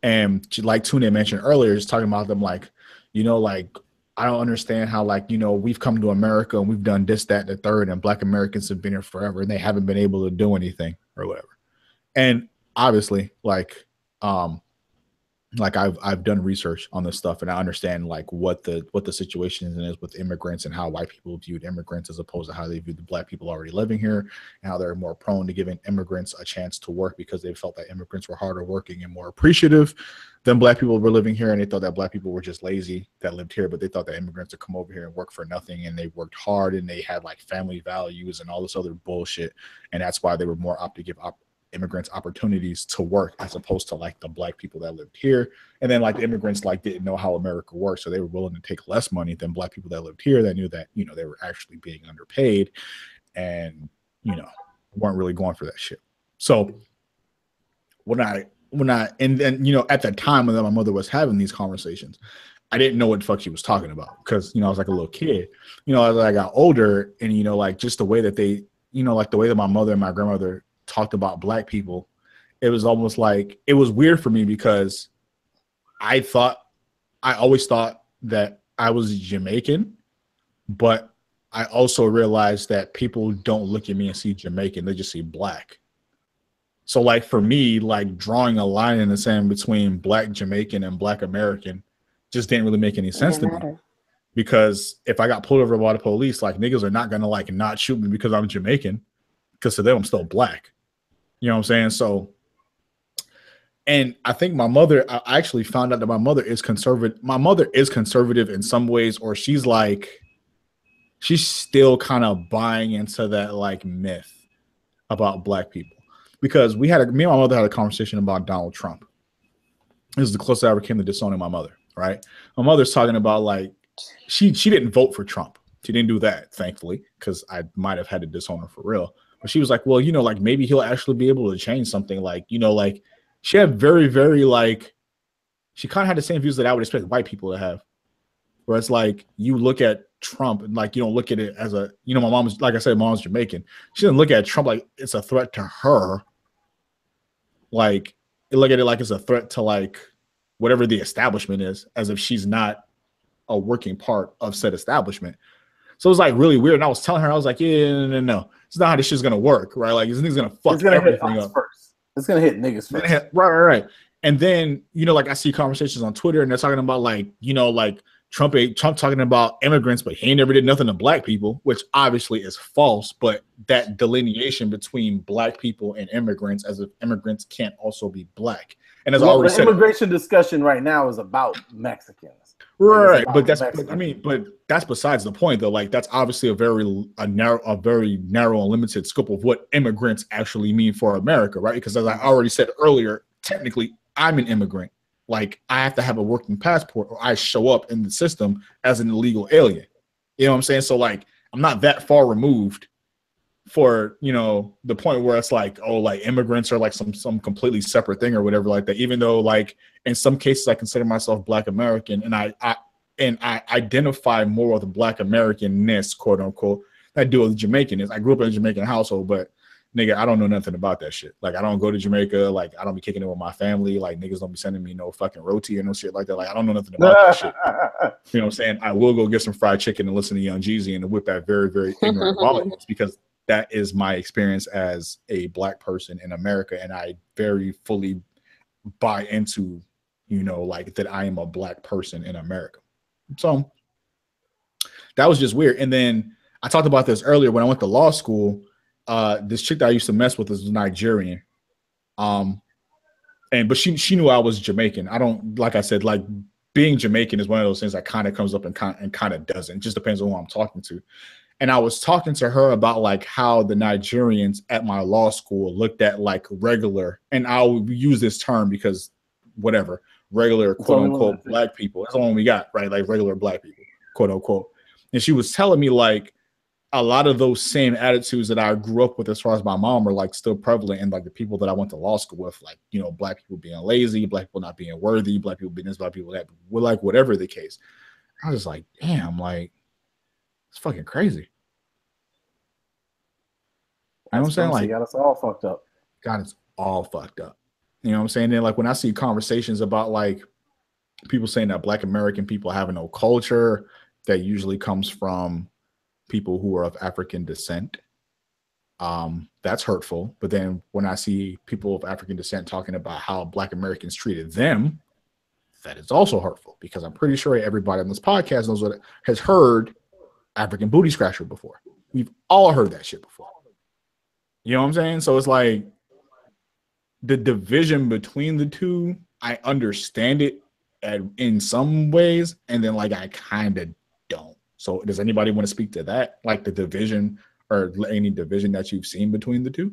And like Tune mentioned earlier, just talking about them like, you know, like, I don't understand how, like, you know, we've come to America and we've done this, that, and the third, and Black Americans have been here forever and they haven't been able to do anything or whatever. And obviously, like I've done research on this stuff, and I understand like what the situation is with immigrants and how white people viewed immigrants as opposed to how they viewed the Black people already living here, and how they're more prone to giving immigrants a chance to work because they felt that immigrants were harder working and more appreciative than Black people were living here, and they thought that Black people were just lazy that lived here, but they thought that immigrants would come over here and work for nothing, and they worked hard and they had like family values and all this other bullshit, and that's why they were more apt to give immigrants opportunities to work as opposed to like the Black people that lived here. And then like the immigrants like didn't know how America works, so they were willing to take less money than Black people that lived here that knew that, you know, they were actually being underpaid and, you know, weren't really going for that shit. So and then, you know, at the time when my mother was having these conversations, I didn't know what the fuck she was talking about because, you know, I was like a little kid. You know, as I got older, and, you know, like just the way that they, you know, like the way that my mother and my grandmother talked about Black people, it was almost like, it was weird for me because I always thought that I was Jamaican, but I also realized that people don't look at me and see Jamaican, they just see Black. So like for me, like drawing a line in the sand between Black Jamaican and Black American just didn't really make any sense to me. Because if I got pulled over by the police, like niggas are not gonna like not shoot me because I'm Jamaican, because to them I'm still Black. You know what I'm saying? So, and I think my mother, I actually found out that my mother is conservative. My mother is conservative in some ways, or she's still kind of buying into that like myth about Black people. Because me and my mother had a conversation about Donald Trump. This is the closest I ever came to disowning my mother, right? My mother's talking about like, she didn't vote for Trump. She didn't do that, thankfully, because I might have had to disown her for real. But she was like, well, like maybe he'll actually be able to change something. Like, like she had very, very like, she kind of had the same views that I would expect white people to have. Where it's like, you look at Trump and like, you don't look at it as a, my mom's, like I said, mom's Jamaican. She doesn't look at Trump like it's a threat to her. Like, you look at it like it's a threat to like whatever the establishment is, as if she's not a working part of said establishment. So it was like really weird. And I was telling her, I was like, yeah, no. It's not how this shit's gonna work, right? Like this nigga's gonna fuck everything up first. It's gonna hit niggas first. Right. And then, like I see conversations on Twitter and they're talking about like, like Trump talking about immigrants, but he ain't never did nothing to black people, which obviously is false. But that delineation between black people and immigrants, as if immigrants can't also be black. And as I already said, the immigration discussion right now is about Mexicans. Right, but that's besides the point, though. Like that's obviously a very narrow and limited scope of what immigrants actually mean for America, right? Because as I already said earlier, technically I'm an immigrant. Like I have to have a working passport, or I show up in the system as an illegal alien. You know what I'm saying? So like I'm not that far removed for the point where it's like, oh, like immigrants are like some completely separate thing or whatever like that. Even though like in some cases I consider myself Black American and I identify more with the Black Americanness, quote unquote, than I do with Jamaican. I grew up in a Jamaican household, but nigga, I don't know nothing about that shit. Like I don't go to Jamaica, like I don't be kicking it with my family, like niggas don't be sending me no fucking roti or no shit like that. Like I don't know nothing about that shit. You know what I'm saying? I will go get some fried chicken and listen to Young Jeezy and whip that very, very ignorant politics, because that is my experience as a Black person in America, and I very fully buy into, like that I am a Black person in America. So that was just weird. And then I talked about this earlier when I went to law school. This chick that I used to mess with is Nigerian, but she knew I was Jamaican. I don't, like I said, like being Jamaican is one of those things that kind of comes up and kind of doesn't. It just depends on who I'm talking to. And I was talking to her about like how the Nigerians at my law school looked at like regular, and I'll use this term because whatever, regular quote unquote Black people. That's the one we got, right? Like regular Black people, quote unquote. And she was telling me like a lot of those same attitudes that I grew up with as far as my mom are like still prevalent in like the people that I went to law school with, like, Black people being lazy, Black people not being worthy, Black people being this, Black people that, like whatever the case. I was just like, damn, like, it's fucking crazy. You know what I'm saying? Like, got us all fucked up. God, it's all fucked up. You know what I'm saying? Then like when I see conversations about like people saying that Black American people have no culture, that usually comes from people who are of African descent. That's hurtful. But then when I see people of African descent talking about how Black Americans treated them, that is also hurtful, because I'm pretty sure everybody on this podcast knows what has heard African booty scratcher before. We've all heard that shit before. You know what I'm saying? So it's like the division between the two, I understand it in some ways, and then like I kind of don't. So does anybody want to speak to that? Like the division or any division that you've seen between the two?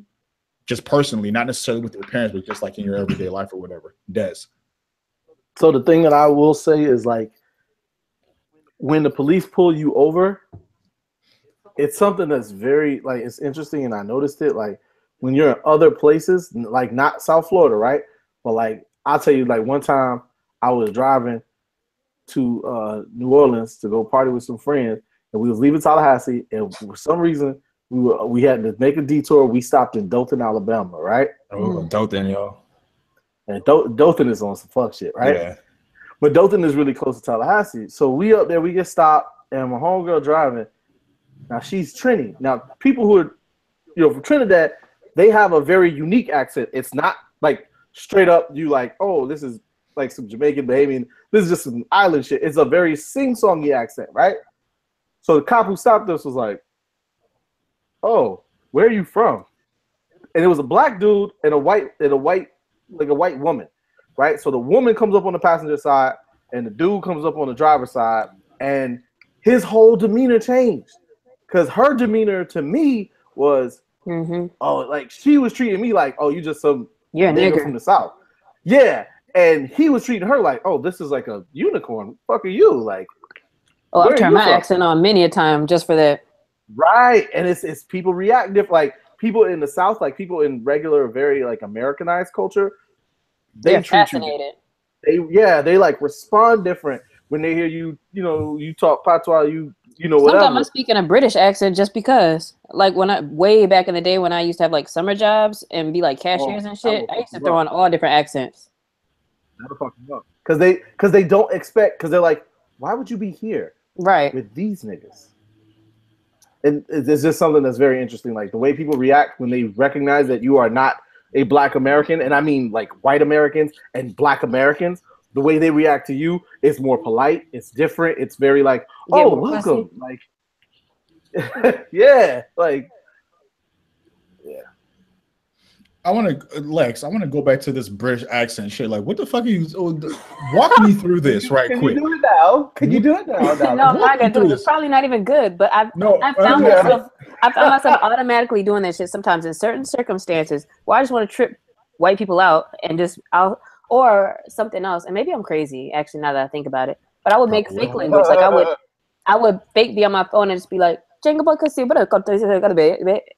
Just personally, not necessarily with your parents, but just like in your everyday life or whatever. Des. So the thing that I will say is like when the police pull you over, it's something that's very like, it's interesting, and I noticed it like when you're in other places, like not South Florida, right? But like I'll tell you, like one time I was driving to New Orleans to go party with some friends, and we was leaving Tallahassee, and for some reason we had to make a detour. We stopped in Dothan, Alabama, right? Oh, Dothan, y'all. And Dothan is on some fuck shit, right? Yeah. But Dothan is really close to Tallahassee. So we up there, we get stopped, and my homegirl driving. Now she's Trini. Now people who are, from Trinidad, they have a very unique accent. It's not like straight up you like, oh, this is like some Jamaican Bahamian. This is just some island shit. It's a very sing-songy accent, right? So the cop who stopped us was like, oh, where are you from? And it was a Black dude and a white woman, right? So the woman comes up on the passenger side and the dude comes up on the driver's side, and his whole demeanor changed. Because her demeanor to me was, oh, like she was treating me like, oh, you just some nigga from the South. Yeah. And he was treating her like, oh, this is like a unicorn. Fuck are you? Like, Oh, I've Where are turned you my from? accent on many a time just for that. Right, and it's people react different. Like people in the South, like people in regular, very like Americanized culture, they They're treat you. fascinated. They like respond different when they hear you. You know, you talk patois. You know Sometimes whatever. I speak in a British accent just because. Like when I way back in the day when I used to have like summer jobs and be like cashiers and shit, I used to throw on all different accents. That'll fuck them up because they don't expect because they're like, why would you be here Right. with these niggas? And it's just something that's very interesting. Like the way people react when they recognize that you are not a Black American, and I mean like white Americans and Black Americans, the way they react to you is more polite. It's different. It's very like, oh, welcome. Like, yeah, like, yeah. I want to, Lex. I want to go back to this British accent shit. Like, what the fuck are you? Walk me through this right Can quick. you do it now? Can you do it now? No, I'm not gonna do it. It's probably not even good. But I found myself automatically doing that shit sometimes in certain circumstances where I just want to trip white people out and or something else. And maybe I'm crazy actually now that I think about it. But I would make fake language. Like I would fake be on my phone and just be like, and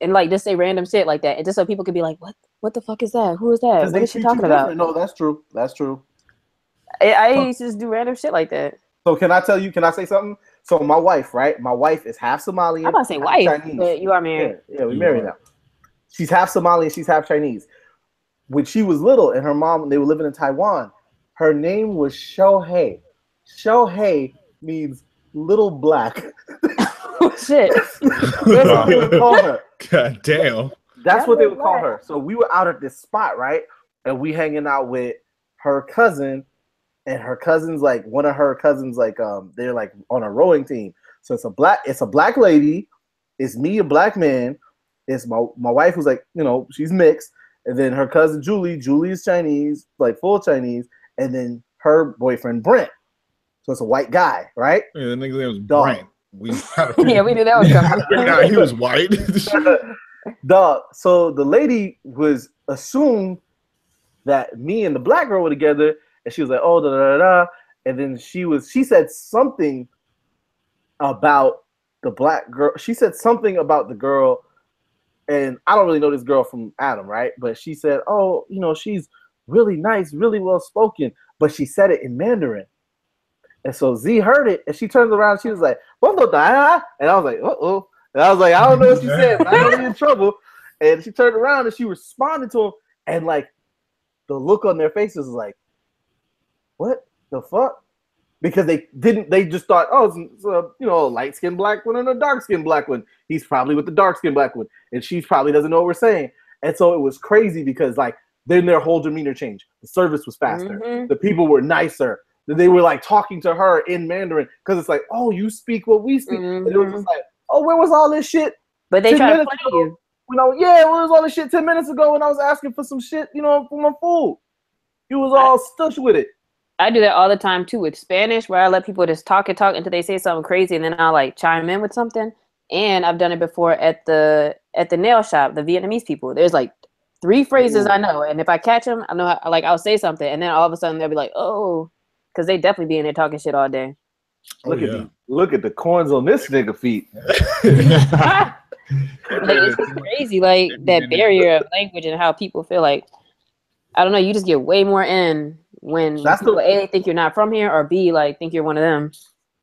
like just say random shit like that, and just so people could be like, what the fuck is that? Who is that? What is she talking about? No, that's true. That's true. I used to just do random shit like that. So can I tell you? Can I say something? So my wife, right? My wife is half Somalian. I'm about to say wife, Chinese. but you are married. Yeah, we married now. She's half Somalian. She's half Chinese. When she was little, and her mom, they were living in Taiwan. Her name was Shohei. Shohei means little black. Shit. That's what they would call her. God damn. That's what they would call her. So we were out at this spot, right? And we hanging out with her cousin, and her cousin's like one of her cousins, like they're like on a rowing team. So it's a black lady, it's me, a black man, it's my wife who's like, you know, she's mixed, and then her cousin Julie is Chinese, like full Chinese, and then her boyfriend Brent. So it's a white guy, right? Yeah, the nigga's name was Brent. We knew that was coming. Nah, he was white. Dog. So the lady was assumed that me and the black girl were together, and she was like, oh, da da da da. And then she said something about the black girl. She said something about the girl, and I don't really know this girl from Adam, right? But she said, oh, you know, she's really nice, really well spoken, but she said it in Mandarin. And so Z heard it, and she turns around, and she was like, and I was like, uh-oh. And I was like, I don't know what she said, but I know you're in trouble. And she turned around, and she responded to him, and like, the look on their faces was like, what the fuck? Because they just thought, oh, it's a, you know, a light-skinned black one and a dark-skinned black one. He's probably with the dark-skinned black one, and she probably doesn't know what we're saying. And so it was crazy because, like, then their whole demeanor changed. The service was faster. Mm-hmm. The people were nicer. They were like talking to her in Mandarin because it's like, oh, you speak what we speak. Mm-hmm. And it was just like, oh, where was all this shit? But they try to play you. You know, yeah, where was all this shit 10 minutes ago when I was asking for some shit, you know, for my food? You was all stush with it. I do that all the time too with Spanish, where I let people just talk until they say something crazy, and then I'll like chime in with something. And I've done it before at the nail shop, the Vietnamese people. There's like 3 phrases I know, and if I catch them, I know how, like I'll say something, and then all of a sudden they'll be like, oh. Because they definitely be in there talking shit all day. Look at the corns on this nigga feet. Like, it's crazy, like that barrier of language and how people feel like, I don't know, you just get way more in when people A, think you're not from here, or B, like think you're one of them.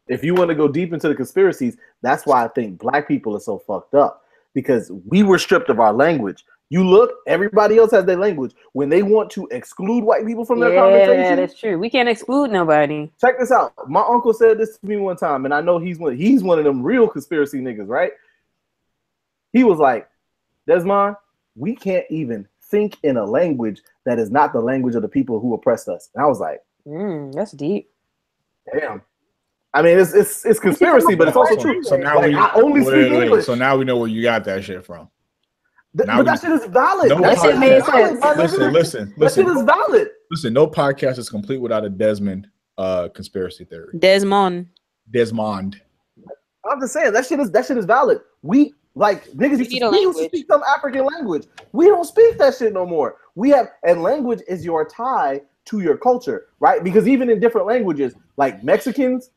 If you want to go deep into the conspiracies, that's why I think black people are so fucked up. Because we were stripped of our language. You look, everybody else has their language. When they want to exclude white people from their conversation. Yeah, that's true. We can't exclude nobody. Check this out. My uncle said this to me one time, and I know he's one of them real conspiracy niggas, right? He was like, Desmond, we can't even think in a language that is not the language of the people who oppressed us. And I was like, that's deep. Damn. I mean, it's conspiracy, but it's also true. So now I only speak English. So now we know where you got that shit from. But that shit is valid. That shit made sense. Listen. That shit is valid. Listen, no podcast is complete without a Desmond conspiracy theory. Desmond. I'm just saying that shit is valid. We like niggas used to speak some African language. We don't speak that shit no more. And language is your tie to your culture, right? Because even in different languages, like Mexicans,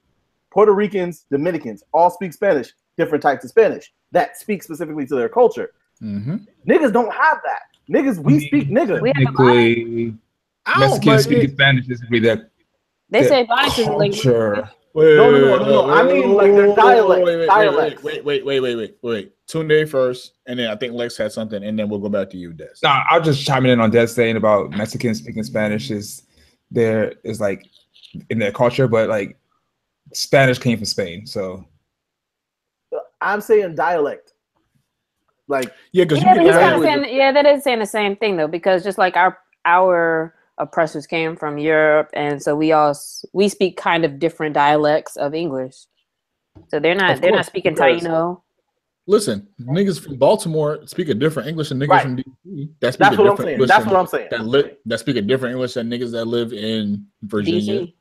Puerto Ricans, Dominicans all speak Spanish, different types of Spanish that speak specifically to their culture. Niggas don't have that. Niggas, we speak nigga. Technically, Mexican speaking Spanish is really that. They say Bonics is like culture. No. I mean, like their dialect. Wait. Tunde first, and then I think Lex had something, and then we'll go back to you, Des. Nah, I'll just chime in on Des saying about Mexican speaking Spanish is like in their culture, but like Spanish came from Spain, so I'm saying dialect. Like because that is saying the same thing though, because just like our oppressors came from Europe, and so we speak kind of different dialects of English. So they're not speaking Taino. Listen, niggas from Baltimore speak a different English than niggas from DC. That's what I'm saying. That's what I'm saying. That speak a different English than niggas that live in Virginia. DC.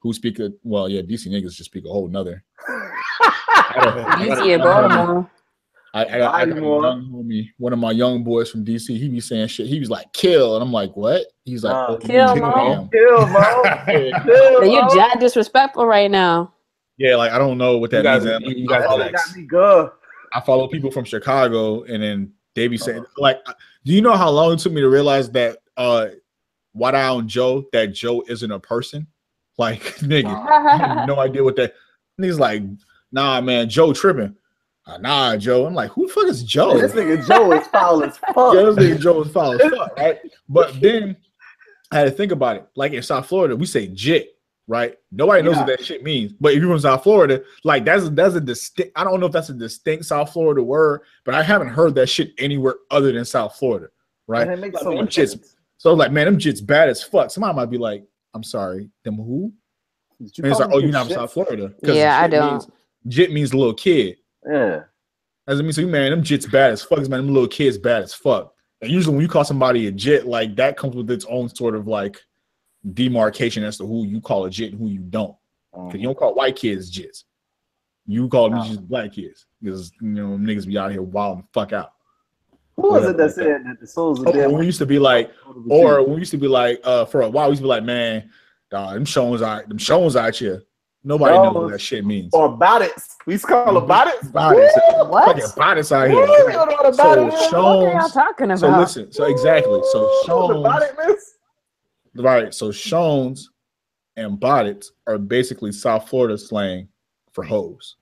Who speak DC niggas just speak a whole nother. DC and Baltimore. I got a young homie, one of my young boys from DC. He be saying shit. He was like, "Kill," and I'm like, "What?" He's like, "Kill, Mo." You're just disrespectful right now. Yeah, like I don't know what that means. You guys got me good. I follow people from Chicago, and then they be saying, like, do you know how long it took me to realize that White Island Joe, that Joe isn't a person? Like, nigga, I have no idea what that. Niggas like, nah, man, Joe tripping. Nah, Joe. I'm like, who the fuck is Joe? This nigga Joe is foul as fuck. Yeah, this nigga Joe is foul as fuck, right? But then I had to think about it. Like in South Florida, we say jit, right? Nobody knows what that shit means. But if you're from South Florida, like that's a distinct. I don't know if that's a distinct South Florida word, but I haven't heard that shit anywhere other than South Florida, right? And it makes like, so much sense. So like, man, them jits bad as fuck. Somebody might be like, I'm sorry, them who? And it's like, oh, you're not from South Florida. Yeah, I don't. Jit means little kid. Yeah. As I mean, so man, them jits bad as fuck. Man, them little kids bad as fuck. And usually when you call somebody a jit, like that comes with its own sort of like demarcation as to who you call a jit and who you don't. Because you don't call white kids jits. You call them just black kids. Because, you know, niggas be out here wilding the fuck out. Who was it that said that the souls of dead? We used to be like, for a while, we used to be like, man, them shows out here. Nobody knows what that shit means. Or bonnets. We used to call them bonnets. What? Bonnets out here. What are y'all talking about? So listen. So exactly. So Shones. Right. So Shones and bonnets are basically South Florida slang for hoes.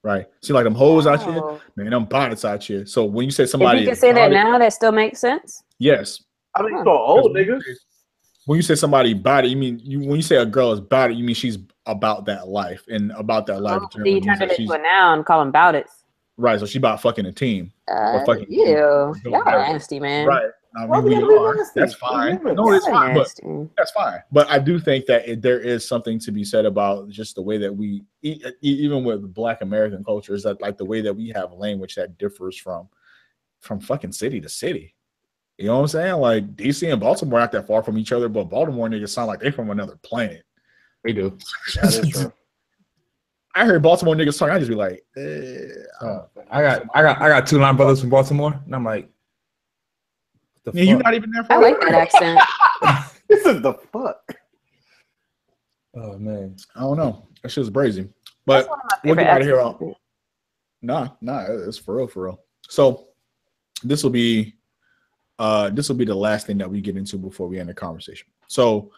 Right. See, like them hoes out here, man. Them bonnets out here. So when you say somebody, if you can say that now, that still makes sense. Yes. I mean, for old niggas. When you say somebody body, you mean when you say a girl is body, you mean she's about that life and about that life. So you turned it into a noun and call them bout it. Right. So she about fucking a team. Or fucking y'all nasty, man. Right. I mean, we are. That's fine. No, it's fine. But that's fine. But I do think that there is something to be said about just the way that we, even with Black American culture, is that like the way that we have language that differs from fucking city to city. You know what I'm saying? Like DC and Baltimore aren't that far from each other, but Baltimore niggas sound like they're from another planet. They do. That is true. I heard Baltimore niggas talking. I just be like, I got two line brothers from Baltimore, and I'm like, yeah, you're not even there for I like that accent. This is the fuck. Oh man, I don't know. That shit's brazy. But we'll get out of here. Nah, it's for real. So this will be the last thing that we get into before we end the conversation. So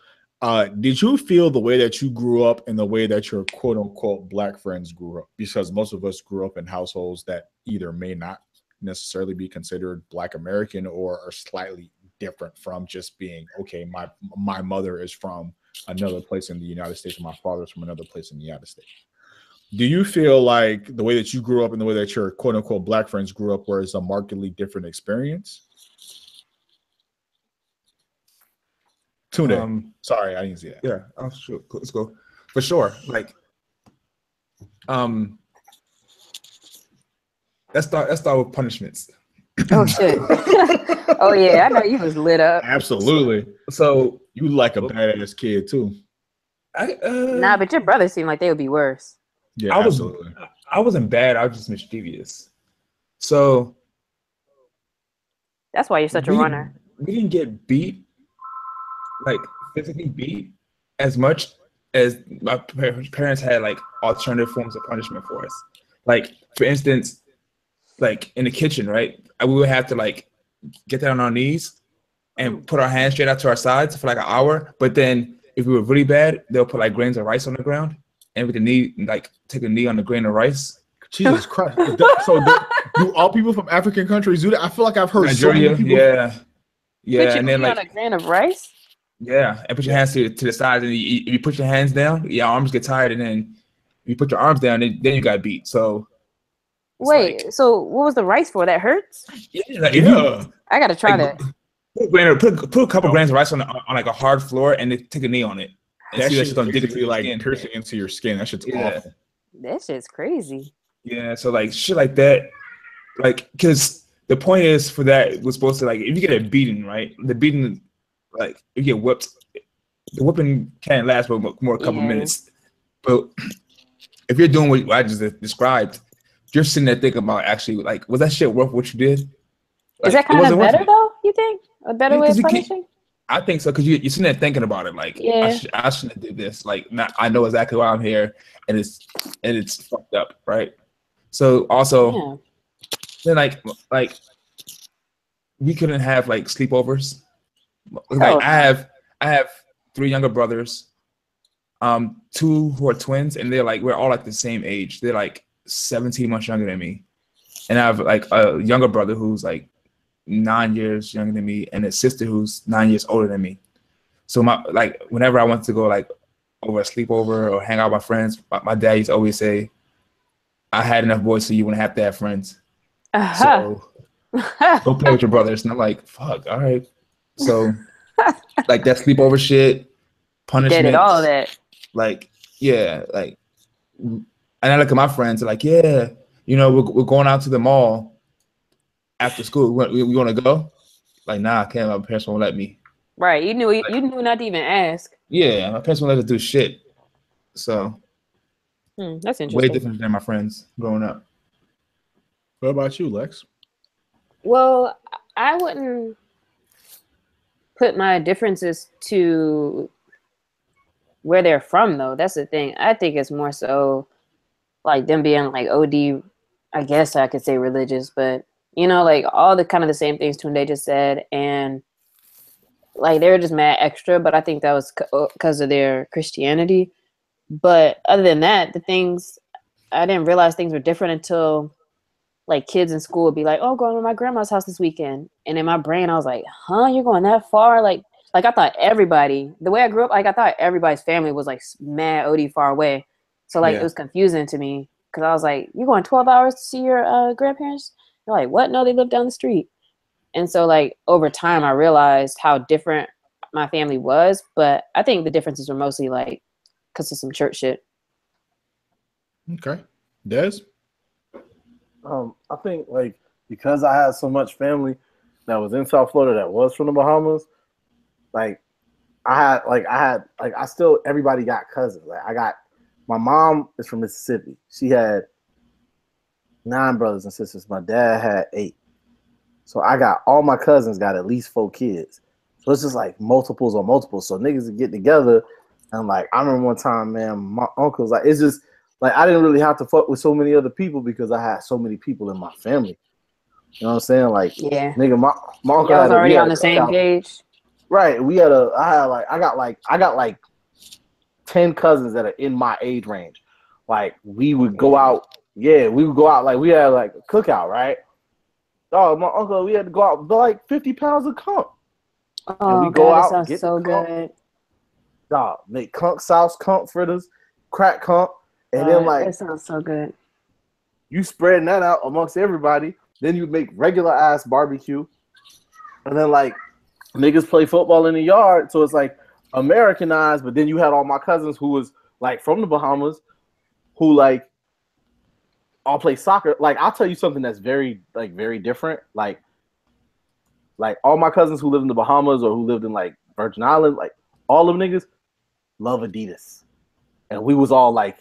did you feel the way that you grew up and the way that your quote unquote Black friends grew up? Because most of us grew up in households that either may not necessarily be considered Black American or are slightly different from just being, okay, my mother is from another place in the United States and my father's from another place in the United States. Do you feel like the way that you grew up and the way that your quote unquote Black friends grew up was a markedly different experience? Sorry, I didn't see that. Yeah, sure. Let's go. For sure. Like, let's start with punishments. Oh shit. Oh yeah, I know you was lit up. Absolutely. So you like a badass kid too. Nah, but your brothers seem like they would be worse. Yeah, absolutely. I wasn't bad. I was just mischievous. So that's why you're such a runner. We didn't get beat, like physically beat, as much as my parents had like alternative forms of punishment for us. Like for instance, like in the kitchen, right? We would have to like get down on our knees and put our hands straight out to our sides for like an hour. But then if we were really bad, they'll put like grains of rice on the ground and we can take a knee on the grain of rice. Jesus Christ! So do all people from African countries do that? I feel like I've heard Nigeria, so many people. Put and then on like a grain of rice. yeah, and put your hands to the sides, and you put your hands down, your arms get tired, and then you put your arms down, then you got beat. So wait, so what was the rice for? That hurts? Yeah, like if I gotta try that. Put a couple grains of rice on like a hard floor, and then take a knee on it. And That see shit's don't dig into like skin. piercing into your skin. That shit's awful. That shit's crazy. Yeah, so like shit like that, like because the point is for that was supposed to like if you get a beating, right? The beating, like if you get whipped, the whipping can't last but more a couple minutes. But if you're doing what I just described, you're sitting there thinking about actually like was that shit worth what you did? Like, is that kind of better though? You think a better way of punishing? I think so because you're sitting there thinking about it like I shouldn't have did this. Like I know exactly why I'm here, and it's fucked up, right? So also, then like we couldn't have like sleepovers. Like I have 3 younger brothers, 2 who are twins, and they're like we're all like the same age. They're like 17 months younger than me, and I have like a younger brother who's like 9 years younger than me, and a sister who's 9 years older than me. So whenever I went to go like over a sleepover or hang out with my friends, my dad used to always say, I had enough boys so you wouldn't have to have friends. So go play with your brothers. And I'm like, fuck, all right. So like that sleepover shit, punishment. Did all that. Like, yeah, like, and I look at my friends like, yeah, you know, we're going out to the mall after school. We want to go? Like, nah, I can't. My parents won't let me. Right. You knew not to even ask. Yeah, my parents won't let us do shit. So that's interesting. Way different than my friends growing up. What about you, Lex? Well, I wouldn't put my differences to where they're from, though. That's the thing. I think it's more so like them being like OD, I guess I could say religious, but you know, like all the kind of the same things Tunde just said, and like they were just mad extra, but I think that was because of their Christianity. But other than that, the things, I didn't realize things were different until like kids in school would be like, oh, going to my grandma's house this weekend. And in my brain, I was like, huh, you're going that far? Like I thought everybody, the way I grew up, like I thought everybody's family was like mad OD far away. So like it was confusing to me because I was like, you're going 12 hours to see your grandparents? They're like, what? No, they live down the street. And so like over time, I realized how different my family was. But I think the differences were mostly like because of some church shit. Okay. Des? I think like because I had so much family that was in South Florida that was from the Bahamas, everybody got cousins. Like my mom is from Mississippi. She had 9 brothers and sisters. My dad had 8. So I got all my cousins got at least 4 kids. So it's just like multiples on multiples. So niggas would get together and like I remember one time, man, my uncle's like it's just like I didn't really have to fuck with so many other people because I had so many people in my family. You know what I'm saying? Like, nigga, my uncle was already on the same page. Right. I got like 10 cousins that are in my age range. Like we would go out. Yeah, we would go out. Like we had like a cookout, right? Oh, my uncle, we had to go out buy like 50 pounds of conch. Oh, and we go out, that sounds so good. Dog, make conch sauce, conch fritters, crack conch, and then like that sounds so good. You spreading that out amongst everybody. Then you make regular ass barbecue, and then like niggas play football in the yard. So it's like Americanized. But then you had all my cousins who was like from the Bahamas, who like all play soccer. Like I'll tell you something that's very different. Like all my cousins who live in the Bahamas or who lived in like Virgin Islands, like all them niggas love Adidas, and we was all like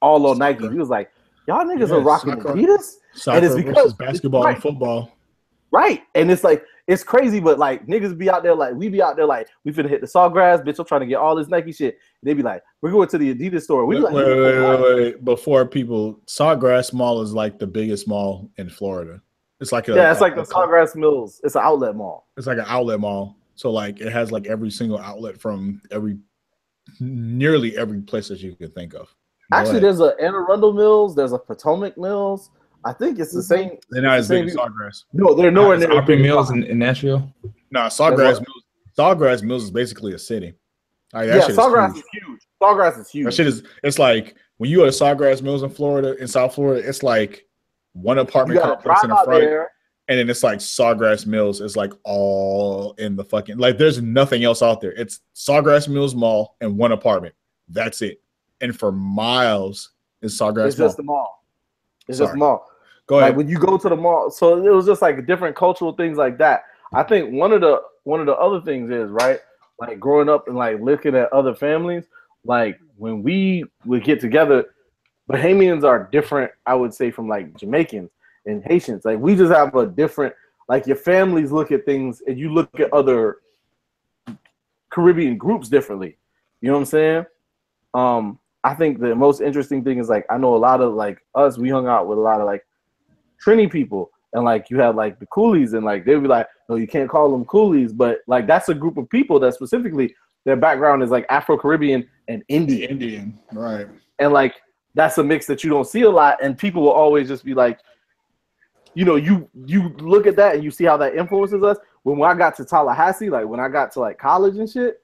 all on Nike. We was like, y'all niggas are rocking Adidas, soccer, and it's because basketball and football, right? And it's like it's crazy, but like niggas be out there like we be out there like we finna hit the Sawgrass, bitch. I'm trying to get all this Nike shit. They be like, we're going to the Adidas store. We be like, wait. Before people, Sawgrass Mall is like the biggest mall in Florida. It's like it's like the Sawgrass Mills. It's an outlet mall. It's like an outlet mall. So like it has like every single outlet from nearly every place that you can think of. Actually, there's a Anne Arundel Mills. There's a Potomac Mills. I think it's the same. They're not as big as Sawgrass. No, they're nowhere near Opry Mills in Nashville. No, Sawgrass Mills is basically a city. Like, Sawgrass is huge. Sawgrass is huge. That shit is. It's like when you go to Sawgrass Mills in Florida, in South Florida, it's like one apartment complex in the front, and then it's like Sawgrass Mills is like all in the fucking like. There's nothing else out there. It's Sawgrass Mills Mall and one apartment. That's it. And for miles, it's Sawgrass. It's just the mall. It's just the mall. Go ahead. Like when you go to the mall, so it was just like different cultural things like that. I think one of the other things is right, like growing up and like looking at other families, like when we would get together, Bahamians are different, I would say, from like Jamaicans and Haitians. Like we just have a different, like your families look at things and you look at other Caribbean groups differently. You know what I'm saying? I think the most interesting thing is like I know a lot of like us, we hung out with a lot of like Trini people, and like you had like the coolies, and like they'd be like, no, you can't call them coolies, but like that's a group of people that specifically their background is like Afro-Caribbean and Indian, right? And like that's a mix that you don't see a lot, and people will always just be like, you know, you look at that and you see how that influences us. When I got to Tallahassee, like when I got to like college and shit,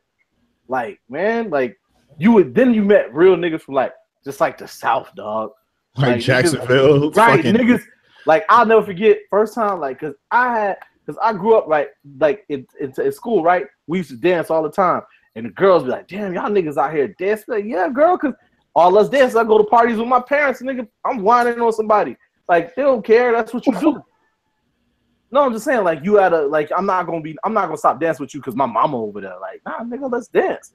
like man, like you met real niggas from like just like the South, dog, like Jacksonville, niggas, right? Niggas. Like I'll never forget first time, like cause I grew up right like in school, right? We used to dance all the time, and the girls be like, "Damn, y'all niggas out here dancing." Like, yeah, girl, cause all us dance. I go to parties with my parents, nigga. I'm whining on somebody. Like they don't care. That's what you do. No, I'm just saying, like you had like I'm not gonna stop dancing with you because my mama over there. Like, nah, nigga, let's dance.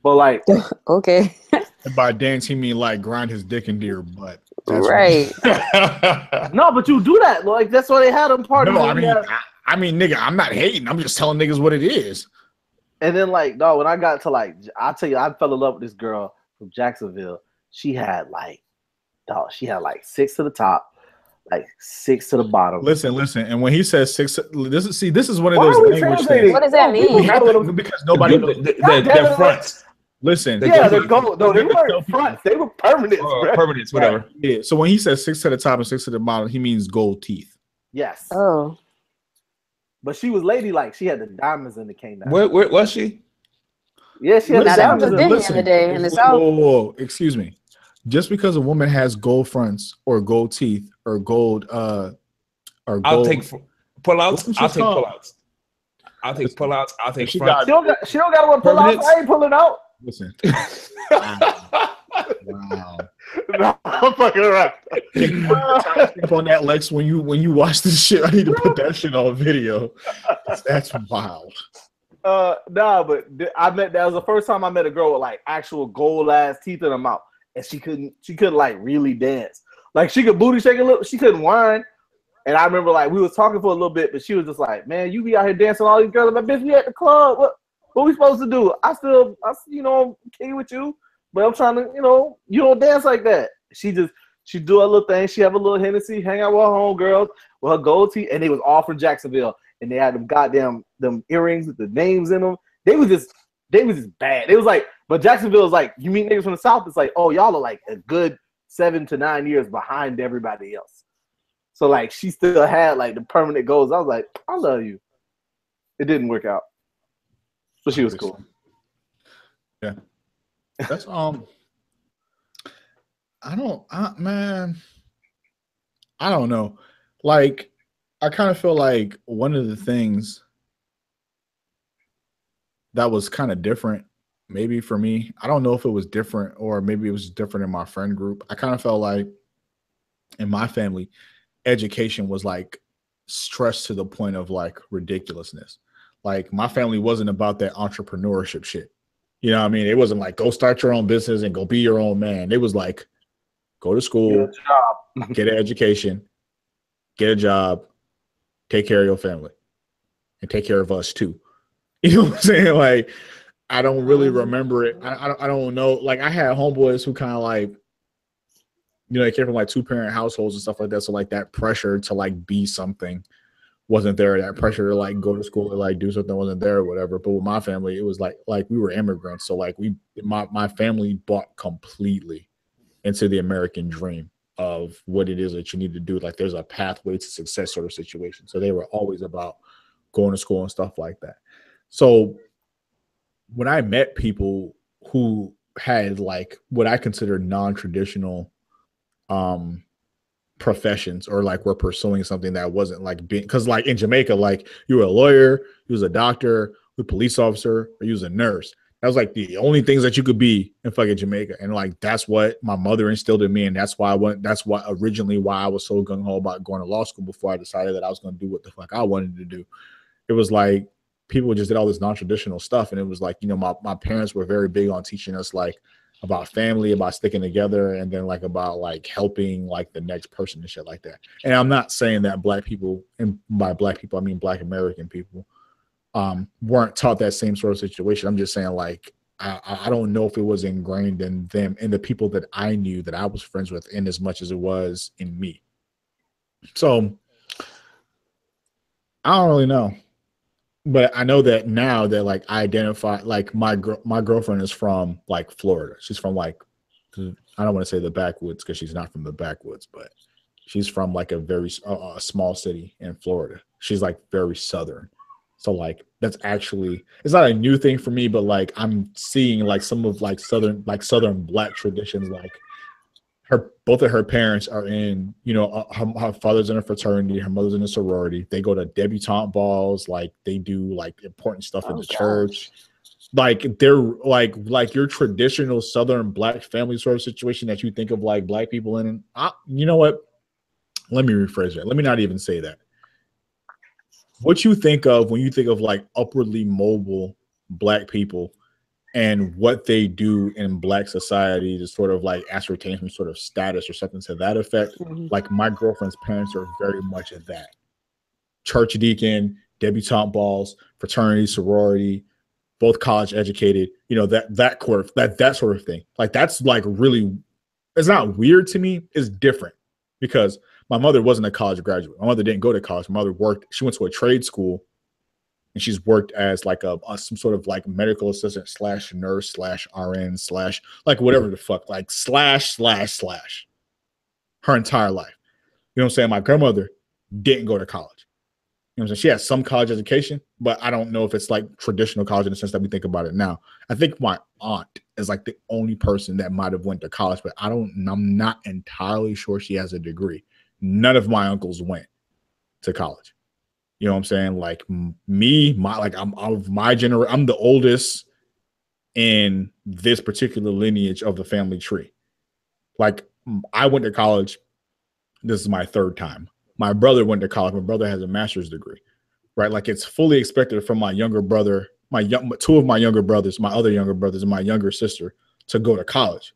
But like, okay. And by dance, he mean like grind his dick into your butt. That's right. No, but you do that. Like that's why they had them parties. No, I mean, nigga, I'm not hating. I'm just telling niggas what it is. And then like, no, when I got to like, I'll tell you, I fell in love with this girl from Jacksonville. She had like 6 to the top, like 6 to the bottom. Listen. And when he says 6, this is one of those language things. What does that mean? Because nobody knows. They're fronts. Listen, they're gold. No, they weren't fronts. They were permanents. Permanents, whatever. Right. Yeah. So when he says 6 to the top and 6 to the bottom, he means gold teeth. Yes. Oh. But she was ladylike. She had the diamonds in the cane. Where was she? Yeah, she had the diamonds in the day in the South. Whoa, excuse me. Just because a woman has gold fronts or gold teeth or gold or gold, I'll take pullouts. I'll take pullouts. I'll take pullouts. I'll take fronts. She don't got to wear pullouts. I ain't pulling out. Listen. Wow. No, I'm fucking around. On that, Lex, when you watch this shit, I need to put that shit on video. That's wild. Nah, but that was the first time I met a girl with like actual gold ass teeth in her mouth, and she couldn't like really dance. Like she could booty shake a little, she couldn't whine. And I remember like we was talking for a little bit, but she was just like, "Man, you be out here dancing with all these girls. I'm like, bitch, we at the club. What we supposed to do? I kicking with you, but I'm trying to, you don't dance like that." She do a little thing. She have a little Hennessy, hang out with her homegirls with her gold teeth, and they was all from Jacksonville, and they had them earrings with the names in them. They was just bad. It was like, but Jacksonville is like, you meet niggas from the South, it's like, oh, y'all are like a good 7 to 9 years behind everybody else. So like she still had like the permanent goals. I was like, I love you. It didn't work out. But she was cool. Yeah. That's I don't know. Like I kind of feel like one of the things that was kind of different maybe for me, I don't know if it was different or maybe it was different in my friend group. I kind of felt like in my family, education was like stressed to the point of like ridiculousness. Like my family wasn't about that entrepreneurship shit. You know what I mean? It wasn't like go start your own business and go be your own man. It was like go to school, get an education, get a job, take care of your family. and take care of us too. You know what I'm saying? Like, I don't really remember it. I don't know. Like, I had homeboys who kind of like, you know, they came from like 2-parent households and stuff like that. So like that pressure to like be something wasn't there. That pressure to like go to school or like do something wasn't there or whatever. But with my family, it was like we were immigrants. So like my family bought completely into the American dream of what it is that you need to do. Like there's a pathway to success sort of situation. So they were always about going to school and stuff like that. So when I met people who had like what I consider non-traditional professions, or like were pursuing something that wasn't like being, because like in Jamaica, like you were a lawyer, you was a doctor, you a police officer, or you was a nurse. That was like the only things that you could be in fucking Jamaica. And like that's what my mother instilled in me, and that's why originally why I was so gung-ho about going to law school before I decided that I was going to do what the fuck I wanted to do. It was like people just did all this non-traditional stuff, and it was like, you know, my parents were very big on teaching us like about family, about sticking together, and then like about like helping like the next person and shit like that. And I'm not saying that black people, and by black people I mean black American people, weren't taught that same sort of situation. I'm just saying like I don't know if it was ingrained in them and the people that I knew that I was friends with in as much as it was in me. So I don't really know. But I know that now that like I identify, like my girlfriend is from like Florida. She's from like, I don't want to say the backwoods because she's not from the backwoods, but she's from like a very small city in Florida. She's like very Southern. So like that's actually, it's not a new thing for me, but like I'm seeing like some of like Southern Black traditions. Like both of her parents are in, you know, her father's in a fraternity, her mother's in a sorority. They go to debutante balls, like they do like important stuff in the church. Like they're like your traditional Southern Black family sort of situation that you think of like Black people in. And you know what? Let me rephrase that. Let me not even say that. What you think of when you think of like upwardly mobile Black people and what they do in Black society to sort of like ascertain some sort of status or something to that effect. Like my girlfriend's parents are very much at that. Church deacon, debutante balls, fraternity, sorority, both college educated, you know, that sort of thing. Like that's like really, it's not weird to me, it's different because my mother wasn't a college graduate. My mother didn't go to college. My mother worked, she went to a trade school. And she's worked as like some sort of like medical assistant / nurse / RN / like whatever the fuck, like / her entire life. You know what I'm saying? My grandmother didn't go to college. You know what I'm saying? She has some college education, but I don't know if it's like traditional college in the sense that we think about it now. I think my aunt is like the only person that might have went to college, but I'm not entirely sure she has a degree. None of my uncles went to college. You know what I'm saying? Like me, I'm of my generation. I'm the oldest in this particular lineage of the family tree. Like I went to college. This is my 3rd time. My brother went to college. My brother has a master's degree, right? Like it's fully expected from my younger brother, two of my younger brothers, my other younger brothers, and my younger sister to go to college.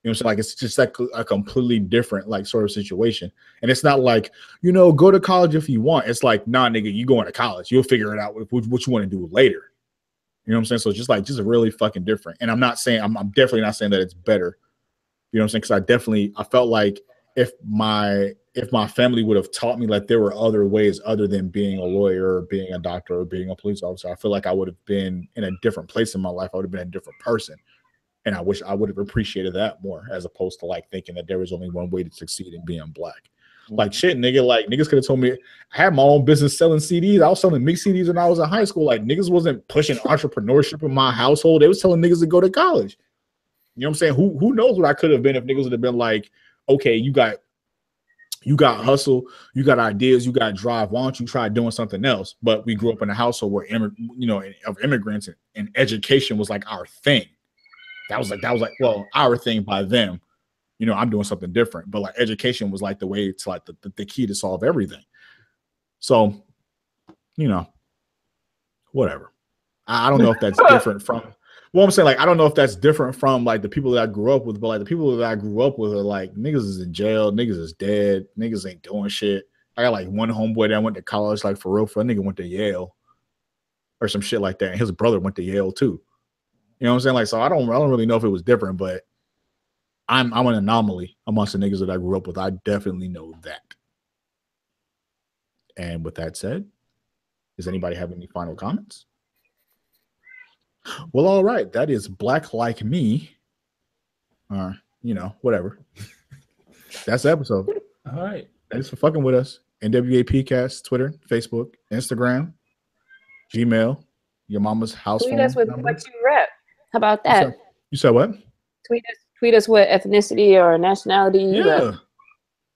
You know what I'm saying? Like it's just like a completely different like sort of situation. And it's not like, you know, go to college if you want. It's like, nah, nigga, you going to college. You'll figure it out what you want to do later. You know what I'm saying? So it's just really fucking different. And I'm definitely not saying that it's better. You know what I'm saying? Because I felt like if my family would have taught me like there were other ways other than being a lawyer or being a doctor or being a police officer, I feel like I would have been in a different place in my life. I would have been a different person. And I wish I would have appreciated that more as opposed to like thinking that there was only one way to succeed in being Black. Like shit, nigga, like niggas could have told me I had my own business selling CDs. I was selling mixed CDs when I was in high school. Like niggas wasn't pushing entrepreneurship in my household. They was telling niggas to go to college. You know what I'm saying? Who knows what I could have been if niggas would have been like, okay, you got hustle, you got ideas, you got drive. Why don't you try doing something else? But we grew up in a household where of immigrants, and education was like our thing. That was like, well, our thing by them. You know, I'm doing something different, but like education was like the way to like the key to solve everything. So, you know, whatever. I don't know if that's different from. Well, I'm saying like I don't know if that's different from like the people that I grew up with, but like the people that I grew up with are like niggas is in jail, niggas is dead, niggas ain't doing shit. I got like one homeboy that went to college, like for real, for a nigga went to Yale. or some shit like that. And his brother went to Yale too. You know what I'm saying? Like, so I don't really know if it was different, but I'm an anomaly amongst the niggas that I grew up with. I definitely know that. And with that said, does anybody have any final comments? Well, all right. That is Black Like Me. You know, whatever. That's the episode. All right. Thanks for fucking with us. NWAP Cast, Twitter, Facebook, Instagram, Gmail, your mama's house Tweet phone us with number. what you rep. How about that? You said what? Tweet us what ethnicity or nationality you rep.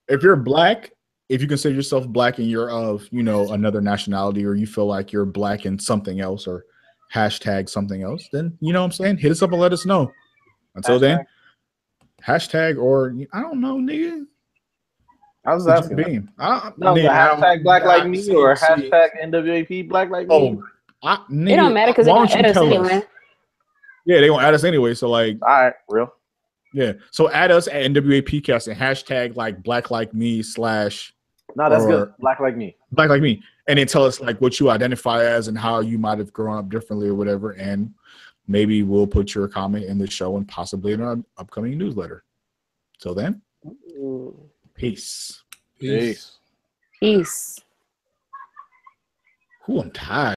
If you're black, if you consider yourself black and you're of, you know, another nationality, or you feel like you're black and something else, or hashtag something else, then you know what I'm saying? Hit us up and let us know. Until then, hashtag or I don't know, nigga. I was asking. Hashtag Black Like Me or hashtag NWAP Black Like Me. It don't matter because they're gonna add us anyway. Yeah, they gonna add us anyway. So like, all right, real. Yeah. So add us at NWAP Cast and hashtag like Black Like Me / No, that's good. Black Like Me. Black Like Me. And then tell us like what you identify as and how you might have grown up differently or whatever. And maybe we'll put your comment in the show and possibly in our upcoming newsletter. Till then, peace. Peace. Ooh, I'm tired.